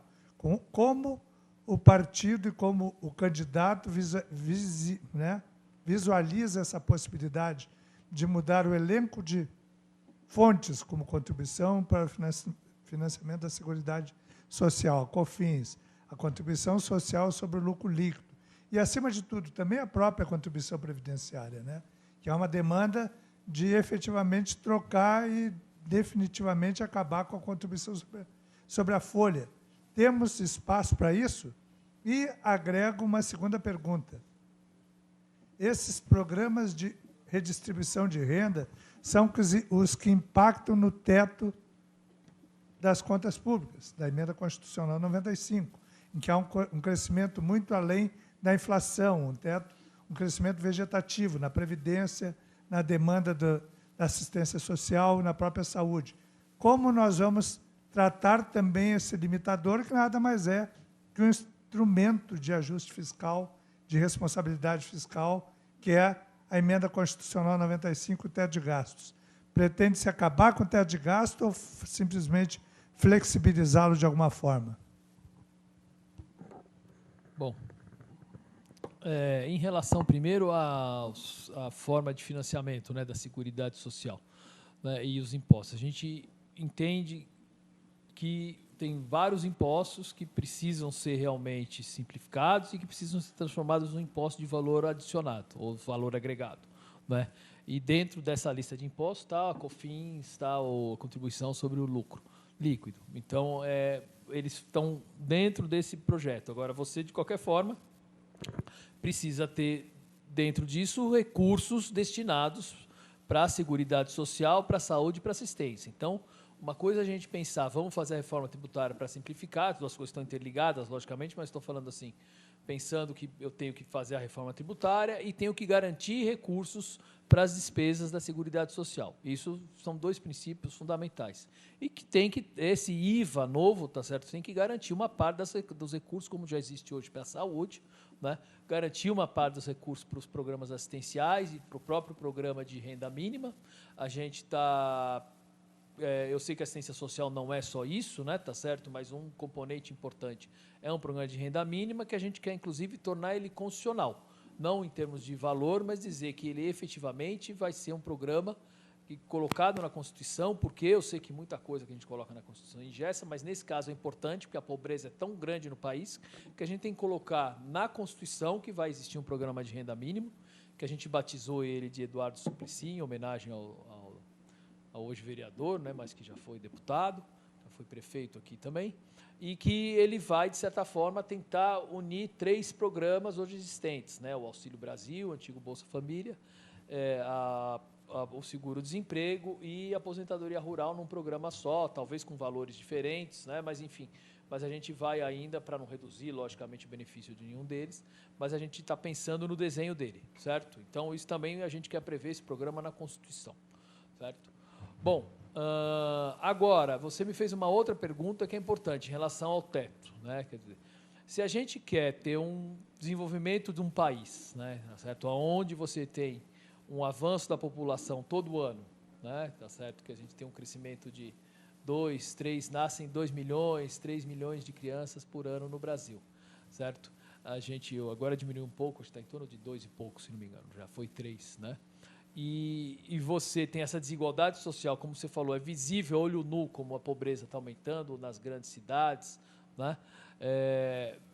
Como o partido e como o candidato visualiza essa possibilidade de mudar o elenco de fontes como contribuição para o financiamento da Seguridade Social, a COFINS, a contribuição social sobre o lucro líquido. E, acima de tudo, também a própria contribuição previdenciária, né? Que é uma demanda de efetivamente trocar e definitivamente acabar com a contribuição sobre a folha. Temos espaço para isso? E agrego uma segunda pergunta. Esses programas de redistribuição de renda são os que impactam no teto das contas públicas, da Emenda Constitucional 95, em que há um crescimento muito além da inflação, um crescimento vegetativo na previdência, na demanda da assistência social, na própria saúde. Como nós vamos tratar também esse limitador, que nada mais é que um instrumento de ajuste fiscal, de responsabilidade fiscal, que é a Emenda Constitucional 95, o teto de gastos. Pretende-se acabar com o teto de gasto ou simplesmente flexibilizá-lo de alguma forma? Bom, em relação, primeiro, à forma de financiamento, né, da Seguridade Social. né, e os impostos. A gente entende que tem vários impostos que precisam ser realmente simplificados e que precisam ser transformados num imposto de valor adicionado, ou valor agregado, né? E dentro dessa lista de impostos está a COFINS, está a contribuição sobre o lucro líquido. Então, eles estão dentro desse projeto. Agora, você, de qualquer forma, precisa ter, dentro disso, recursos destinados para a Seguridade Social, para a saúde e para a assistência. Então, uma coisa é a gente pensar, vamos fazer a reforma tributária para simplificar, as duas coisas estão interligadas, logicamente, mas estou falando assim, pensando que eu tenho que fazer a reforma tributária e tenho que garantir recursos para as despesas da Seguridade Social. Isso são dois princípios fundamentais. E que esse IVA novo, tá certo, tem que garantir uma parte dos recursos, como já existe hoje para a saúde, né? Garantir uma parte dos recursos para os programas assistenciais e para o próprio programa de renda mínima. A gente está... eu sei que a assistência social não é só isso, né, tá certo? Mas um componente importante é um programa de renda mínima que a gente quer, inclusive, tornar ele constitucional. Não em termos de valor, mas dizer que ele efetivamente vai ser um programa colocado na Constituição, porque eu sei que muita coisa que a gente coloca na Constituição engessa, mas nesse caso é importante, porque a pobreza é tão grande no país, que a gente tem que colocar na Constituição que vai existir um programa de renda mínima, que a gente batizou ele de Eduardo Suplicy, em homenagem ao hoje vereador, né, mas que já foi deputado, já foi prefeito aqui também, e que ele vai, de certa forma, tentar unir 3 programas hoje existentes, né, o Auxílio Brasil, o antigo Bolsa Família, o seguro-desemprego e a aposentadoria rural num programa só, talvez com valores diferentes, né, mas, enfim, mas a gente vai ainda, para não reduzir, logicamente, o benefício de nenhum deles, mas a gente está pensando no desenho dele, certo? Então, isso também a gente quer prever esse programa na Constituição, certo? Bom, agora, você me fez uma outra pergunta que é importante, em relação ao teto, né? Quer dizer, se a gente quer ter um desenvolvimento de um país, né, certo? Onde você tem um avanço da população todo ano, né, tá certo? Que a gente tem um crescimento de 2, 3, nascem 2 milhões, 3 milhões de crianças por ano no Brasil, certo? A gente agora diminuiu um pouco, está em torno de 2 e pouco, se não me engano, já foi 3, né? E você tem essa desigualdade social, como você falou, é visível, olho nu, como a pobreza está aumentando nas grandes cidades, né?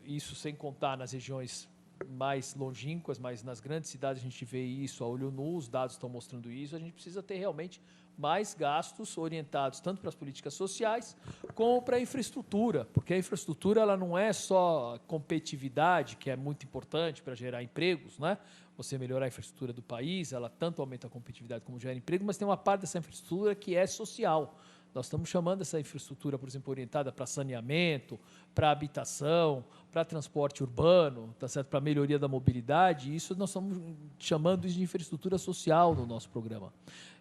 Isso sem contar nas regiões mais longínquas, mas nas grandes cidades a gente vê isso a olho nu, os dados estão mostrando isso, a gente precisa ter realmente mais gastos orientados tanto para as políticas sociais como para a infraestrutura, porque a infraestrutura ela não é só competitividade, que é muito importante para gerar empregos, né? Você melhorar a infraestrutura do país, ela tanto aumenta a competitividade como gera emprego, mas tem uma parte dessa infraestrutura que é social. Nós estamos chamando essa infraestrutura, por exemplo, orientada para saneamento, para habitação, para transporte urbano, tá certo? Para melhoria da mobilidade. Isso nós estamos chamando de infraestrutura social no nosso programa.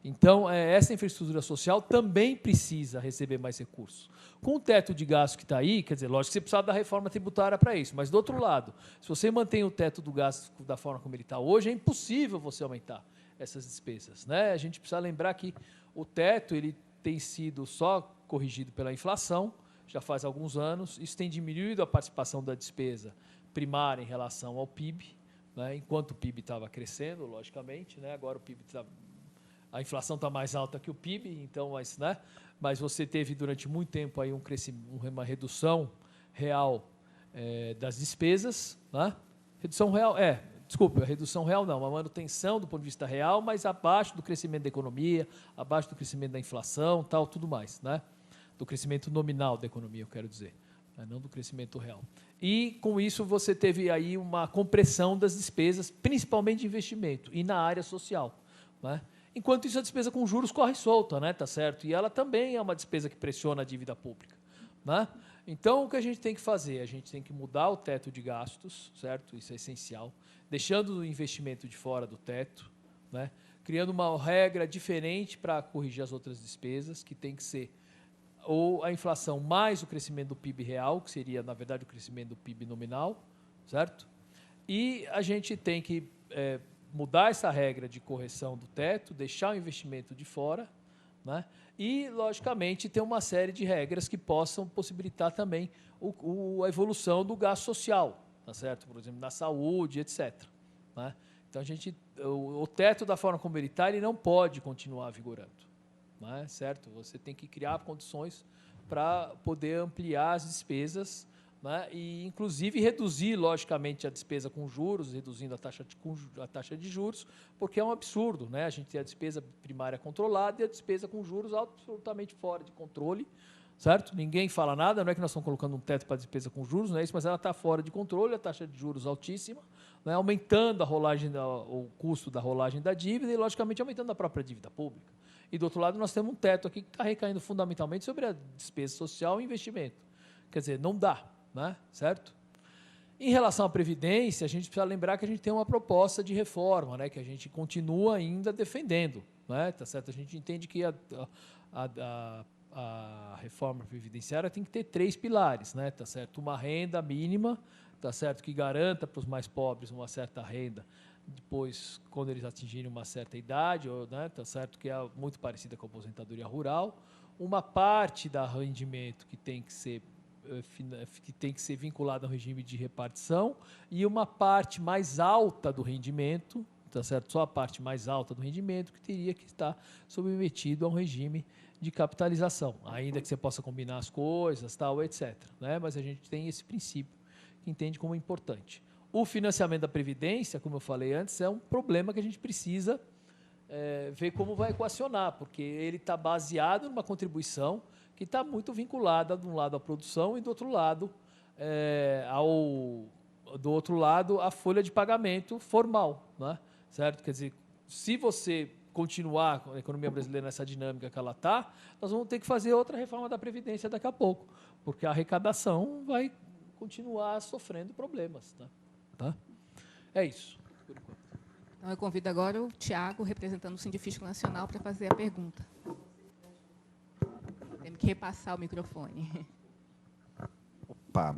Então, essa infraestrutura social também precisa receber mais recursos. Com o teto de gasto que está aí, quer dizer, lógico que você precisa da reforma tributária para isso, mas, do outro lado, se você mantém o teto do gasto da forma como ele está hoje, é impossível você aumentar essas despesas, né? A gente precisa lembrar que o teto ele tem sido só corrigido pela inflação, já faz alguns anos, isso tem diminuído a participação da despesa primária em relação ao PIB, né? Enquanto o PIB estava crescendo, logicamente, né? Agora o PIB a inflação está mais alta que o PIB, então, mas você teve durante muito tempo aí uma redução real das despesas, né? Redução real, desculpe, a redução real não, uma manutenção do ponto de vista real, mas abaixo do crescimento da economia, abaixo do crescimento da inflação, tal, tudo mais, né? Do crescimento nominal da economia, eu quero dizer, né? Não do crescimento real. E, com isso, você teve aí uma compressão das despesas, principalmente de investimento, e na área social, né? Enquanto isso, a despesa com juros corre solta, né? Tá certo? E ela também é uma despesa que pressiona a dívida pública, né? Então, o que a gente tem que fazer? A gente tem que mudar o teto de gastos, certo? Isso é essencial. Deixando o investimento de fora do teto, né? Criando uma regra diferente para corrigir as outras despesas, que tem que ser ou a inflação mais o crescimento do PIB real, que seria, na verdade, o crescimento do PIB nominal, certo? E a gente tem que mudar essa regra de correção do teto, deixar o investimento de fora, né? E, logicamente, ter uma série de regras que possam possibilitar também a evolução do gasto social, tá certo? Por exemplo, na saúde, etc., né? Então, o teto da forma como ele está, ele não pode continuar vigorando, né, certo? Você tem que criar condições para poder ampliar as despesas, né, e, inclusive, reduzir, logicamente, a despesa com juros, reduzindo a taxa de juros, porque é um absurdo, né? A gente tem a despesa primária controlada e a despesa com juros absolutamente fora de controle, certo? Ninguém fala nada, não é que nós estamos colocando um teto para a despesa com juros, não é isso, mas ela está fora de controle, a taxa de juros altíssima, né, aumentando o custo da rolagem da dívida e, logicamente, aumentando a própria dívida pública. E, do outro lado, nós temos um teto aqui que está recaindo fundamentalmente sobre a despesa social e investimento. Quer dizer, não dá, né? Certo? Em relação à Previdência, a gente precisa lembrar que a gente tem uma proposta de reforma, né, que a gente continua ainda defendendo. Né? Tá certo? A gente entende que a reforma previdenciária tem que ter 3 pilares, né? Tá certo? Uma renda mínima, tá certo, que garanta para os mais pobres uma certa renda, depois, quando eles atingirem uma certa idade, né, tá certo, que é muito parecida com a aposentadoria rural, uma parte do rendimento que tem que ser vinculada ao regime de repartição e uma parte mais alta do rendimento, tá certo, só a parte mais alta do rendimento que teria que estar submetido a um regime de capitalização, ainda que você possa combinar as coisas, tal, etc. Né? Mas a gente tem esse princípio que entende como importante. O financiamento da Previdência, como eu falei antes, é um problema que a gente precisa ver como vai equacionar, porque ele está baseado numa contribuição que está muito vinculada, de um lado, à produção e, do outro lado, à folha de pagamento formal. Né? Certo? Quer dizer, se você continuar com a economia brasileira nessa dinâmica que ela está, nós vamos ter que fazer outra reforma da Previdência daqui a pouco, porque a arrecadação vai continuar sofrendo problemas. Tá? É isso. Então, eu convido agora o Tiago, representando o Sindifisco Nacional, para fazer a pergunta. Temos que repassar o microfone. Opa,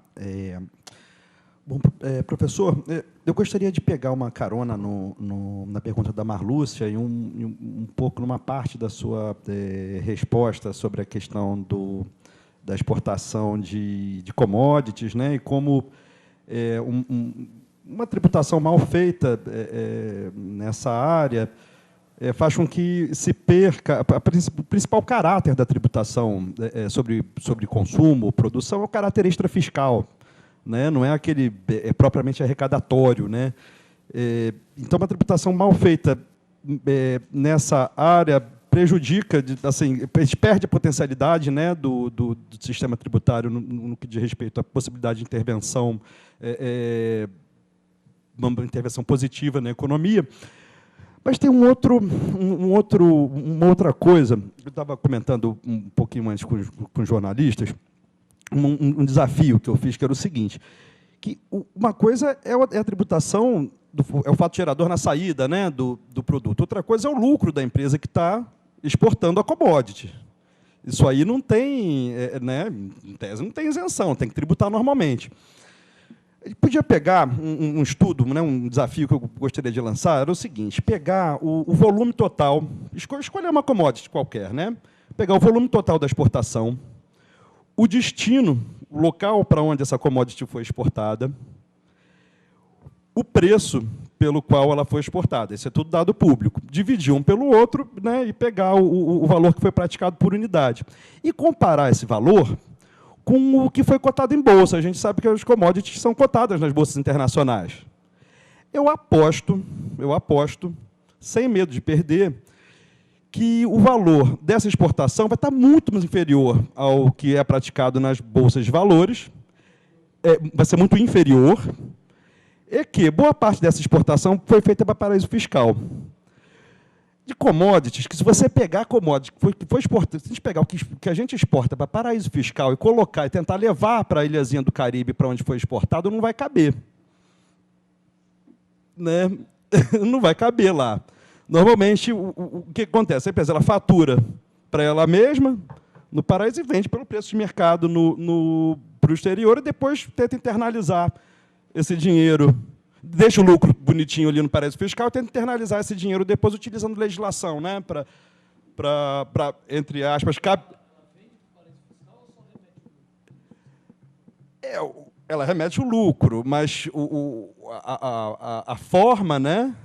bom, professor, eu gostaria de pegar uma carona na pergunta da Marlúcia e um pouco numa parte da sua resposta sobre a questão da exportação de commodities, né, e como uma tributação mal feita nessa área faz com que se perca o principal caráter da tributação sobre consumo, produção, é o caráter extrafiscal, né? Não é aquele propriamente arrecadatório, né? Então, uma tributação mal feita nessa área prejudica, assim, a gente perde a potencialidade, né, do sistema tributário no que diz respeito à possibilidade de intervenção, uma intervenção positiva na economia. Mas tem uma outra coisa, eu estava comentando um pouquinho antes com os jornalistas, um desafio que eu fiz, que era o seguinte, que uma coisa é a tributação, é o fato gerador na saída, né, do produto. Outra coisa é o lucro da empresa que está exportando a commodity. Isso aí não tem, né, em tese, não tem isenção, tem que tributar normalmente. Ele podia pegar um estudo, né, um desafio que eu gostaria de lançar, era o seguinte, pegar o volume total, escolher uma commodity qualquer, né, pegar o volume total da exportação, o destino, o local para onde essa commodity foi exportada, o preço pelo qual ela foi exportada. Isso é tudo dado público. Dividir um pelo outro, né, e pegar o valor que foi praticado por unidade. E comparar esse valor com o que foi cotado em bolsa. A gente sabe que as commodities são cotadas nas bolsas internacionais. Eu aposto, sem medo de perder, que o valor dessa exportação vai estar muito mais inferior ao que é praticado nas bolsas de valores, vai ser muito inferior, e que boa parte dessa exportação foi feita para paraíso fiscal. De commodities, que se você pegar commodities que foi exportado, se a gente pegar o que a gente exporta para paraíso fiscal e colocar e tentar levar para a ilhazinha do Caribe, para onde foi exportado, não vai caber. Né? Não vai caber lá. Normalmente, o que acontece? A empresa ela fatura para ela mesma, no paraíso, e vende pelo preço de mercado para o exterior, e depois tenta internalizar esse dinheiro, deixa o lucro bonitinho ali no paraíso fiscal, e tenta internalizar esse dinheiro depois utilizando legislação, né, para entre aspas, ela remete o lucro, mas a forma, né,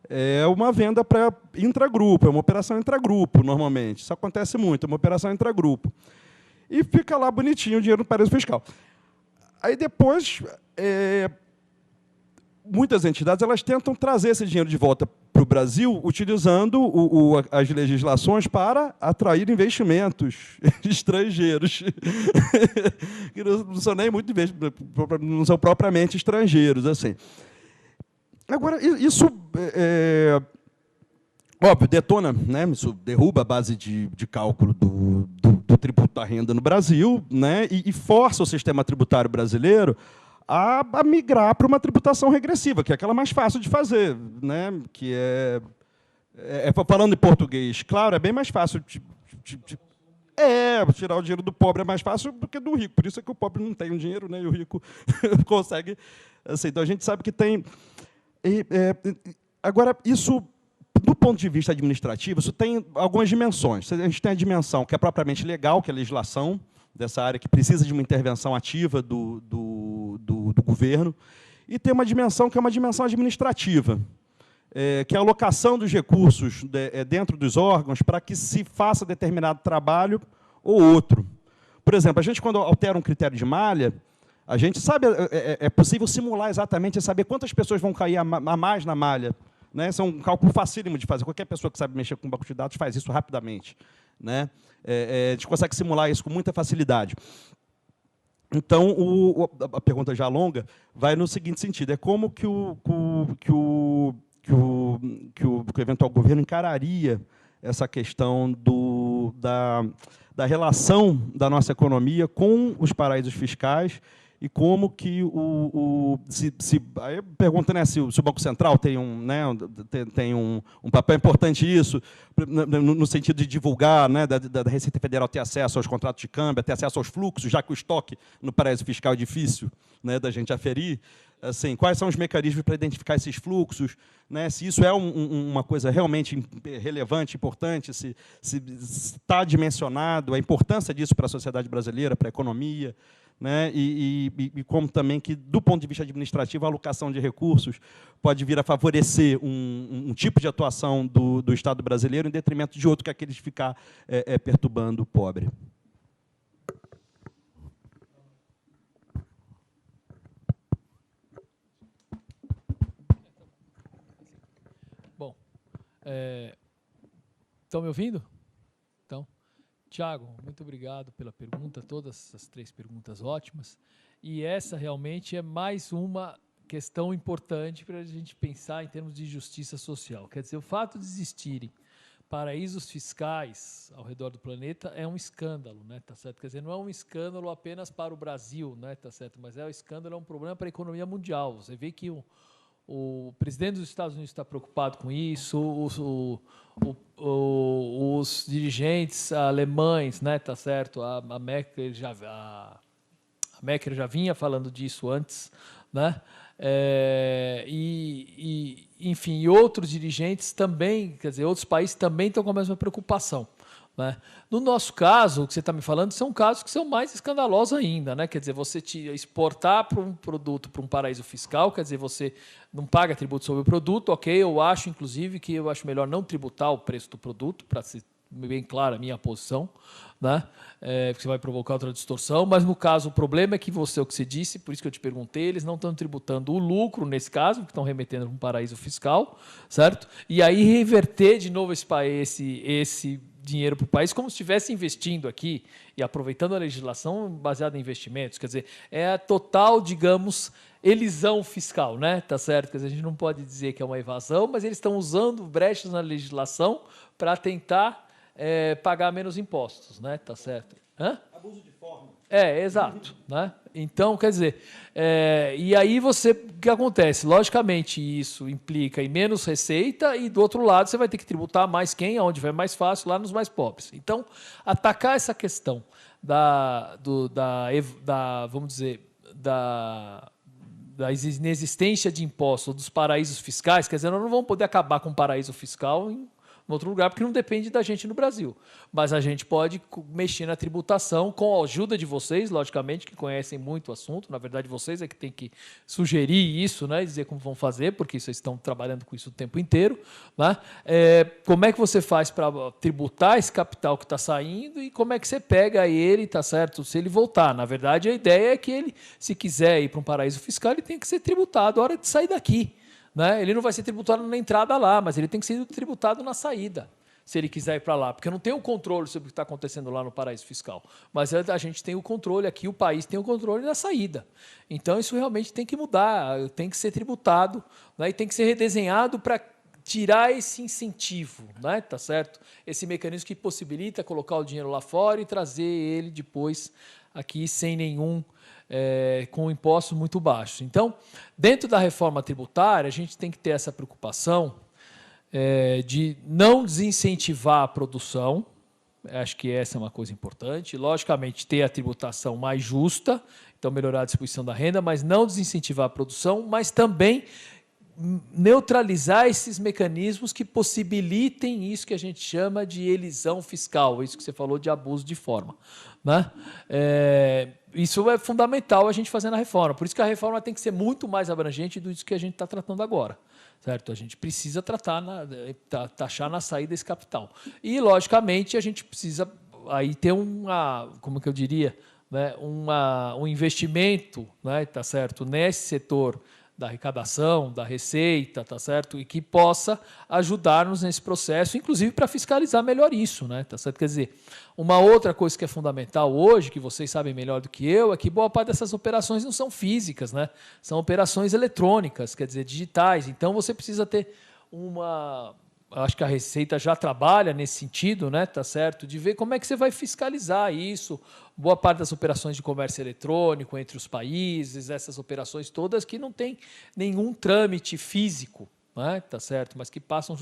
é uma venda para intragrupo, é uma operação intragrupo, normalmente. Isso acontece muito, é uma operação intragrupo. E fica lá bonitinho o dinheiro no paraíso fiscal. Aí depois, muitas entidades elas tentam trazer esse dinheiro de volta para o Brasil, utilizando as legislações para atrair investimentos estrangeiros, que não são nem muito não são propriamente estrangeiros, assim. Agora, isso, óbvio, detona, né? Isso derruba a base de cálculo do tributo da renda no Brasil, né? E força o sistema tributário brasileiro a migrar para uma tributação regressiva, que é aquela mais fácil de fazer, né? Que falando em português, claro, é bem mais fácil tirar o dinheiro do pobre é mais fácil do que do rico. Por isso é que o pobre não tem o dinheiro, né? E o rico consegue. Assim, então, a gente sabe que tem... Agora, isso, do ponto de vista administrativo, isso tem algumas dimensões. A gente tem a dimensão que é propriamente legal, que é a legislação dessa área, que precisa de uma intervenção ativa do governo, e tem uma dimensão que é uma dimensão administrativa, que é a alocação dos recursos dentro dos órgãos para que se faça determinado trabalho ou outro. Por exemplo, a gente, quando altera um critério de malha, a gente sabe, é possível simular exatamente e saber quantas pessoas vão cair a mais na malha. Né? Isso é um cálculo facílimo de fazer. Qualquer pessoa que sabe mexer com banco de dados faz isso rapidamente. Né? A gente consegue simular isso com muita facilidade. Então, a pergunta já longa vai no seguinte sentido: é como que o eventual governo encararia essa questão da relação da nossa economia com os paraísos fiscais e como que aí eu pergunto, né, se o Banco Central tem um papel importante nisso, no sentido de divulgar, né, da Receita Federal ter acesso aos contratos de câmbio, ter acesso aos fluxos, já que o estoque no paraíso fiscal é difícil, né, da gente aferir. Assim, quais são os mecanismos para identificar esses fluxos, né, se isso é uma coisa realmente relevante, importante, se está dimensionado, a importância disso para a sociedade brasileira, para a economia, né, e como também que, do ponto de vista administrativo, a alocação de recursos pode vir a favorecer um tipo de atuação do Estado brasileiro em detrimento de outro, que é aquele de ficar perturbando o pobre. Bom, estão me ouvindo? Então, Tiago, muito obrigado pela pergunta, todas as 3 perguntas ótimas. E essa realmente é mais uma questão importante para a gente pensar em termos de justiça social. Quer dizer, o fato de existirem paraísos fiscais ao redor do planeta é um escândalo, né? Tá certo? Quer dizer, não é um escândalo apenas para o Brasil, né? Tá certo? Mas um escândalo, é um problema para a economia mundial. Você vê que o presidente dos Estados Unidos está preocupado com isso, os dirigentes alemães, né, tá certo? A Merkel já vinha falando disso antes, né? Enfim, outros dirigentes também, quer dizer, outros países também estão com a mesma preocupação. Né? No nosso caso, o que você está me falando são casos que são mais escandalosos ainda. Né? Quer dizer, você exportar para um produto para um paraíso fiscal, quer dizer, você não paga tributo sobre o produto, ok, eu acho, inclusive, que eu acho melhor não tributar o preço do produto, para ser bem clara a minha posição, né? Porque você vai provocar outra distorção, mas no caso o problema é que o que você disse, por isso que eu te perguntei, eles não estão tributando o lucro nesse caso, que estão remetendo para um paraíso fiscal, certo? E aí reverter de novo esse dinheiro para o país como se estivesse investindo aqui e aproveitando a legislação baseada em investimentos, quer dizer, é a total, digamos, elisão fiscal, né? Tá certo? Quer dizer, a gente não pode dizer que é uma evasão, mas eles estão usando brechas na legislação para tentar pagar menos impostos, né? Tá certo? Hã? Abuso de forma. Exato. Né? Então, quer dizer, e aí o que acontece? Logicamente, isso implica em menos receita e, do outro lado, você vai ter que tributar mais quem? Onde vai mais fácil, lá nos mais pobres. Então, atacar essa questão vamos dizer, da inexistência de impostos dos paraísos fiscais, quer dizer, nós não vamos poder acabar com o paraíso fiscal em outro lugar, porque não depende da gente no Brasil. Mas a gente pode mexer na tributação com a ajuda de vocês, logicamente, que conhecem muito o assunto. Na verdade, vocês é que tem que sugerir isso, né, e dizer como vão fazer, porque vocês estão trabalhando com isso o tempo inteiro. Né? Como é que você faz para tributar esse capital que está saindo e como é que você pega ele, tá certo, se ele voltar? Na verdade, a ideia é que ele, se quiser ir para um paraíso fiscal, ele tem que ser tributado na hora de sair daqui. Né? Ele não vai ser tributado na entrada lá, mas ele tem que ser tributado na saída, se ele quiser ir para lá. Porque eu não tenho o controle sobre o que está acontecendo lá no paraíso fiscal. Mas a gente tem o controle aqui, o país tem o controle da saída. Então, isso realmente tem que mudar, tem que ser tributado, né? E tem que ser redesenhado para tirar esse incentivo, né? Tá certo? Esse mecanismo que possibilita colocar o dinheiro lá fora e trazer ele depois aqui sem nenhum... com impostos muito baixos. Então, dentro da reforma tributária, a gente tem que ter essa preocupação de não desincentivar a produção. Acho que essa é uma coisa importante. Logicamente, ter a tributação mais justa, então melhorar a distribuição da renda, mas não desincentivar a produção, mas também neutralizar esses mecanismos que possibilitem isso que a gente chama de elisão fiscal, isso que você falou de abuso de forma. Né? Isso é fundamental a gente fazer na reforma. Por isso que a reforma tem que ser muito mais abrangente do que a gente está tratando agora. Certo? A gente precisa taxar na saída esse capital. E, logicamente, a gente precisa aí ter como que eu diria, né, um investimento, né, tá certo, nesse setor da arrecadação, da receita, tá certo? E que possa ajudar-nos nesse processo, inclusive para fiscalizar melhor isso, né? Tá certo? Quer dizer, uma outra coisa que é fundamental hoje, que vocês sabem melhor do que eu, é que boa parte dessas operações não são físicas, né? São operações eletrônicas, quer dizer, digitais. Então você precisa ter acho que a Receita já trabalha nesse sentido, né, tá certo? De ver como é que você vai fiscalizar isso. Boa parte das operações de comércio eletrônico entre os países, essas operações todas que não tem nenhum trâmite físico, né, tá certo? Mas que passam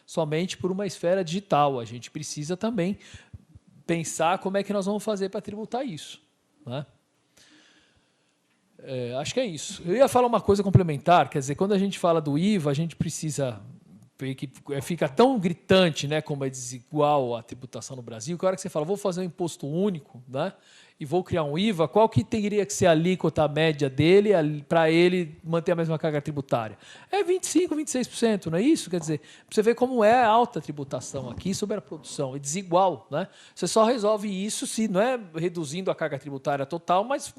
somente por uma esfera digital. A gente precisa também pensar como é que nós vamos fazer para tributar isso, né? Acho que é isso. Eu ia falar uma coisa complementar, quer dizer, quando a gente fala do IVA, a gente precisa... que fica tão gritante, né, como é desigual a tributação no Brasil, que a hora que você fala, vou fazer um imposto único, né, e vou criar um IVA, qual que teria que ser a alíquota média dele para ele manter a mesma carga tributária? É 25%, 26%, não é isso? Quer dizer, você vê como é a alta tributação aqui sobre a produção, é desigual. Né? Você só resolve isso se não é reduzindo a carga tributária total, mas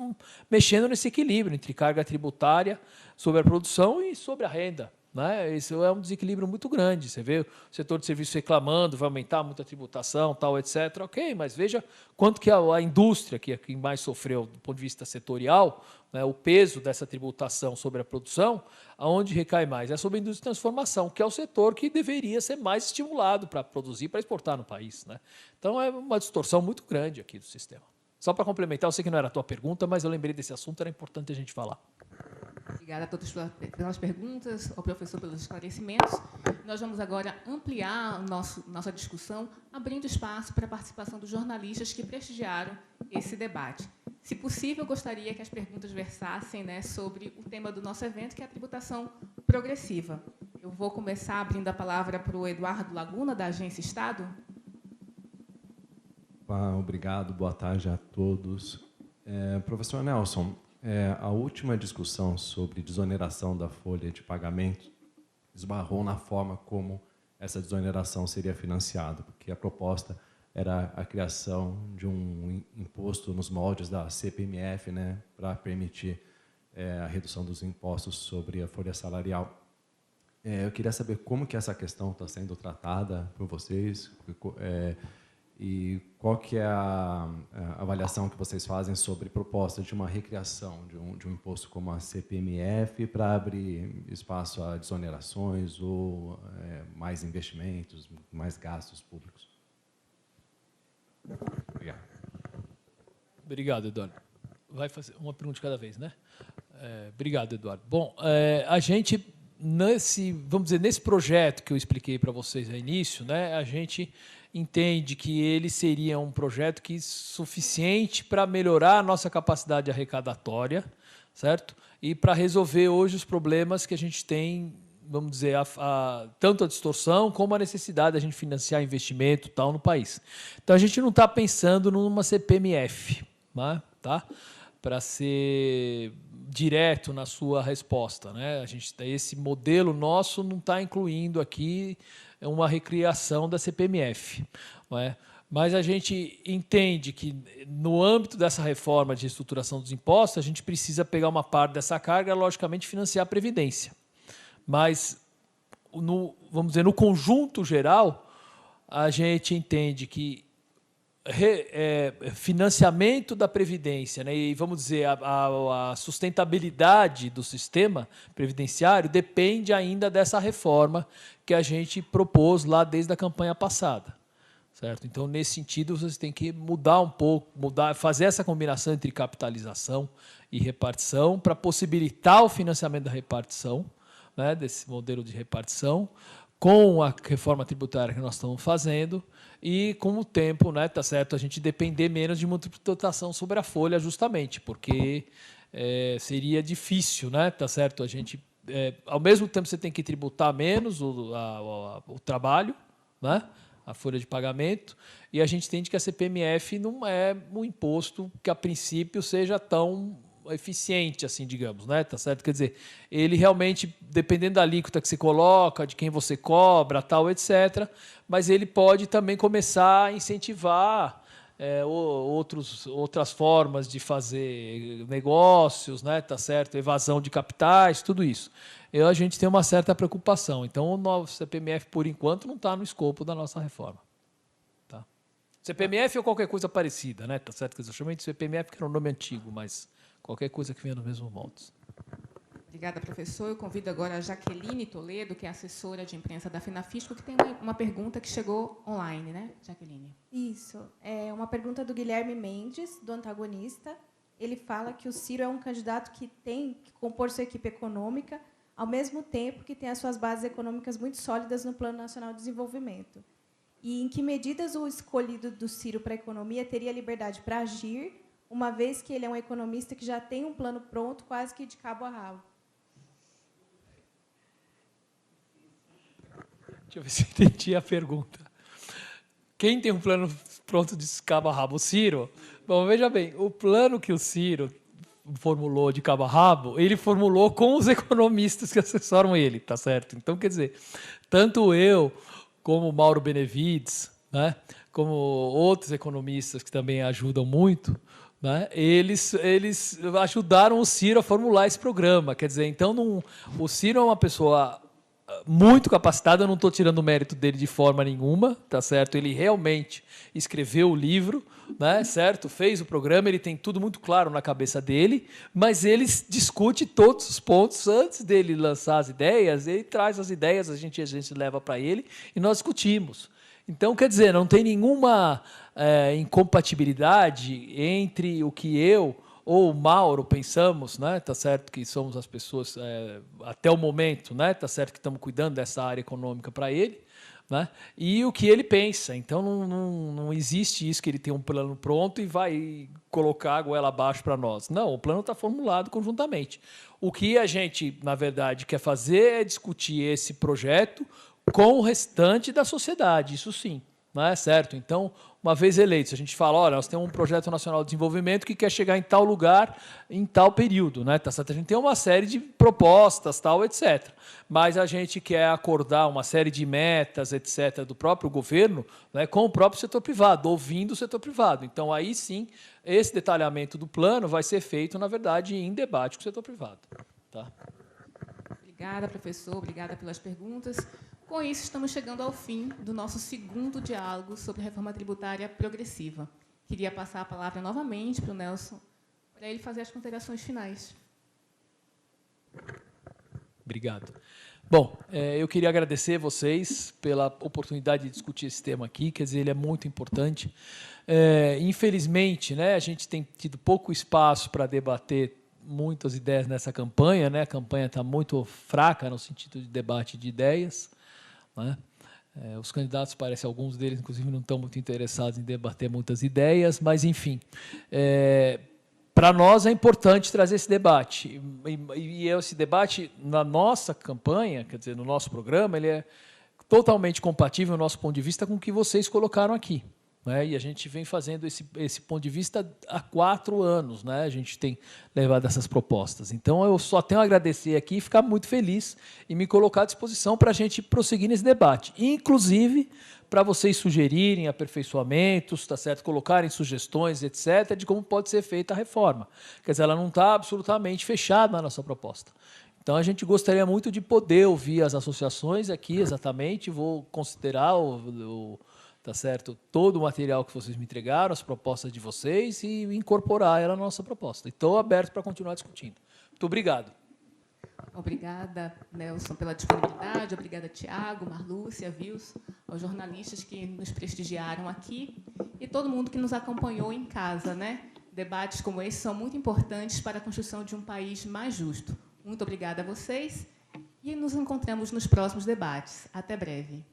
mexendo nesse equilíbrio entre carga tributária sobre a produção e sobre a renda. Né? Isso é um desequilíbrio muito grande. Você vê o setor de serviços reclamando, vai aumentar muita tributação, tal, etc. Ok, mas veja quanto que a indústria, que é quem mais sofreu do ponto de vista setorial, né, o peso dessa tributação sobre a produção, aonde recai mais? É sobre a indústria de transformação, que é o setor que deveria ser mais estimulado para produzir, para exportar no país. Né? Então, é uma distorção muito grande aqui do sistema. Só para complementar, eu sei que não era a tua pergunta, mas eu lembrei desse assunto, era importante a gente falar. Obrigada a todos pelas perguntas, ao professor pelos esclarecimentos. Nós vamos agora ampliar nossa discussão, abrindo espaço para a participação dos jornalistas que prestigiaram esse debate. Se possível, eu gostaria que as perguntas versassem, né, sobre o tema do nosso evento, que é a tributação progressiva. Eu vou começar abrindo a palavra para o Eduardo Laguna, da Agência Estado. Obrigado, boa tarde a todos. Professor Nelson, a última discussão sobre desoneração da folha de pagamento esbarrou na forma como essa desoneração seria financiada, porque a proposta era a criação de um imposto nos moldes da CPMF, né, para permitir a redução dos impostos sobre a folha salarial. Eu queria saber como que essa questão está sendo tratada por vocês, e qual que é a avaliação que vocês fazem sobre proposta de uma recriação de um imposto como a CPMF para abrir espaço a desonerações ou mais investimentos, mais gastos públicos? Obrigado. Obrigado, Eduardo. Vai fazer uma pergunta de cada vez, né? Obrigado, Eduardo. Bom, a gente, vamos dizer, nesse projeto que eu expliquei para vocês no início, né, a gente entende que ele seria um projeto suficiente para melhorar a nossa capacidade arrecadatória, certo? E para resolver hoje os problemas que a gente tem vamos dizer, tanto a distorção como a necessidade da gente financiar investimento tal no país. Então, a gente não está pensando numa CPMF, né, tá? Para ser direto na sua resposta, né? Esse modelo nosso não está incluindo aqui uma recriação da CPMF, não é? Mas a gente entende que, no âmbito dessa reforma de reestruturação dos impostos, a gente precisa pegar uma parte dessa carga, logicamente, financiar a Previdência. Mas, vamos dizer, no conjunto geral, a gente entende que financiamento da Previdência, né, e, vamos dizer, a sustentabilidade do sistema previdenciário depende ainda dessa reforma que a gente propôs lá desde a campanha passada. Certo? Então, nesse sentido, vocês têm que mudar um pouco, fazer essa combinação entre capitalização e repartição para possibilitar o financiamento da repartição, né, desse modelo de repartição, com a reforma tributária que nós estamos fazendo e, com o tempo, né, tá certo, a gente depender menos de multitributação sobre a folha, justamente, porque seria difícil, né, tá certo, a gente, ao mesmo tempo, você tem que tributar menos o trabalho, né, a folha de pagamento, e a gente entende que a CPMF não é um imposto que, a princípio, seja tão eficiente, assim, digamos, né? Tá certo? Quer dizer, ele realmente, dependendo da alíquota que você coloca, de quem você cobra, tal, etc., mas ele pode também começar a incentivar outras formas de fazer negócios, né? Tá certo? Evasão de capitais, tudo isso. A gente tem uma certa preocupação. Então, o novo CPMF, por enquanto, não está no escopo da nossa reforma. Tá? CPMF ou qualquer coisa parecida, né? Tá certo? Eu chamei de CPMF, que era um nome antigo, mas qualquer coisa que venha nos mesmos moldes. Obrigada, professor. Eu convido agora a Jaqueline Toledo, que é assessora de imprensa da Finafisco, que tem uma pergunta que chegou online, né, Jaqueline? Isso. É uma pergunta do Guilherme Mendes, do Antagonista. Ele fala que o Ciro é um candidato que tem que compor sua equipe econômica, ao mesmo tempo que tem as suas bases econômicas muito sólidas no Plano Nacional de Desenvolvimento. E em que medidas o escolhido do Ciro para a economia teria liberdade para agir, uma vez que ele é um economista que já tem um plano pronto, quase que de cabo a rabo? Deixa eu ver se eu entendi a pergunta. Quem tem um plano pronto de cabo a rabo? O Ciro? Bom, veja bem, o plano que o Ciro formulou de cabo a rabo, ele formulou com os economistas que assessoram ele, tá certo? Então, quer dizer, tanto eu como o Mauro Benevides, né, como outros economistas que também ajudam muito, né, eles ajudaram o Ciro a formular esse programa. Quer dizer, então, o Ciro é uma pessoa muito capacitado, eu não estou tirando o mérito dele de forma nenhuma, tá certo? Ele realmente escreveu o livro, né, certo? Fez o programa, ele tem tudo muito claro na cabeça dele, mas ele discute todos os pontos antes dele lançar as ideias, ele traz as ideias, a gente leva para ele e nós discutimos. Então, quer dizer, não tem nenhuma incompatibilidade entre o que eu ou o Mauro pensamos, né, tá certo, que somos as pessoas até o momento, né, tá certo, que estamos cuidando dessa área econômica para ele, né, e o que ele pensa. Então não existe isso que ele tem um plano pronto e vai colocar a goela abaixo para nós. Não, o plano está formulado conjuntamente. O que a gente, na verdade, quer fazer é discutir esse projeto com o restante da sociedade, isso sim. Não é certo? Então, uma vez eleitos, a gente fala, olha, nós temos um projeto nacional de desenvolvimento que quer chegar em tal lugar, em tal período, né? Tá certo? A gente tem uma série de propostas, tal, etc. Mas a gente quer acordar uma série de metas, etc., do próprio governo, né, com o próprio setor privado, ouvindo o setor privado. Então, aí sim, esse detalhamento do plano vai ser feito, na verdade, em debate com o setor privado. Tá? Obrigada, professor. Obrigada pelas perguntas. Com isso, estamos chegando ao fim do nosso segundo diálogo sobre reforma tributária progressiva. Queria passar a palavra novamente para o Nelson, para ele fazer as considerações finais. Obrigado. Bom, eu queria agradecer vocês pela oportunidade de discutir esse tema aqui, quer dizer, ele é muito importante. Infelizmente, né, a gente tem tido pouco espaço para debater muitas ideias nessa campanha, né? A campanha está muito fraca no sentido de debate de ideias, né? Os candidatos, parece, alguns deles, inclusive, não estão muito interessados em debater muitas ideias, mas, enfim, para nós é importante trazer esse debate. E esse debate, na nossa campanha, quer dizer, no nosso programa, ele é totalmente compatível, do nosso ponto de vista, com o que vocês colocaram aqui. Né? E a gente vem fazendo esse ponto de vista há 4 anos. Né? A gente tem levado essas propostas. Então, eu só tenho a agradecer aqui e ficar muito feliz e me colocar à disposição para a gente prosseguir nesse debate. Inclusive, para vocês sugerirem aperfeiçoamentos, tá certo? Colocarem sugestões, etc., de como pode ser feita a reforma. Quer dizer, ela não está absolutamente fechada na nossa proposta. Então, a gente gostaria muito de poder ouvir as associações aqui, exatamente. Vou considerar tá certo, todo o material que vocês me entregaram, as propostas de vocês, e incorporar ela na nossa proposta. Estou aberto para continuar discutindo. Muito obrigado. Obrigada, Nelson, pela disponibilidade. Obrigada, Tiago, Marlúcia, Wilson, aos jornalistas que nos prestigiaram aqui e todo mundo que nos acompanhou em casa. Né? Debates como esse são muito importantes para a construção de um país mais justo. Muito obrigada a vocês e nos encontramos nos próximos debates. Até breve.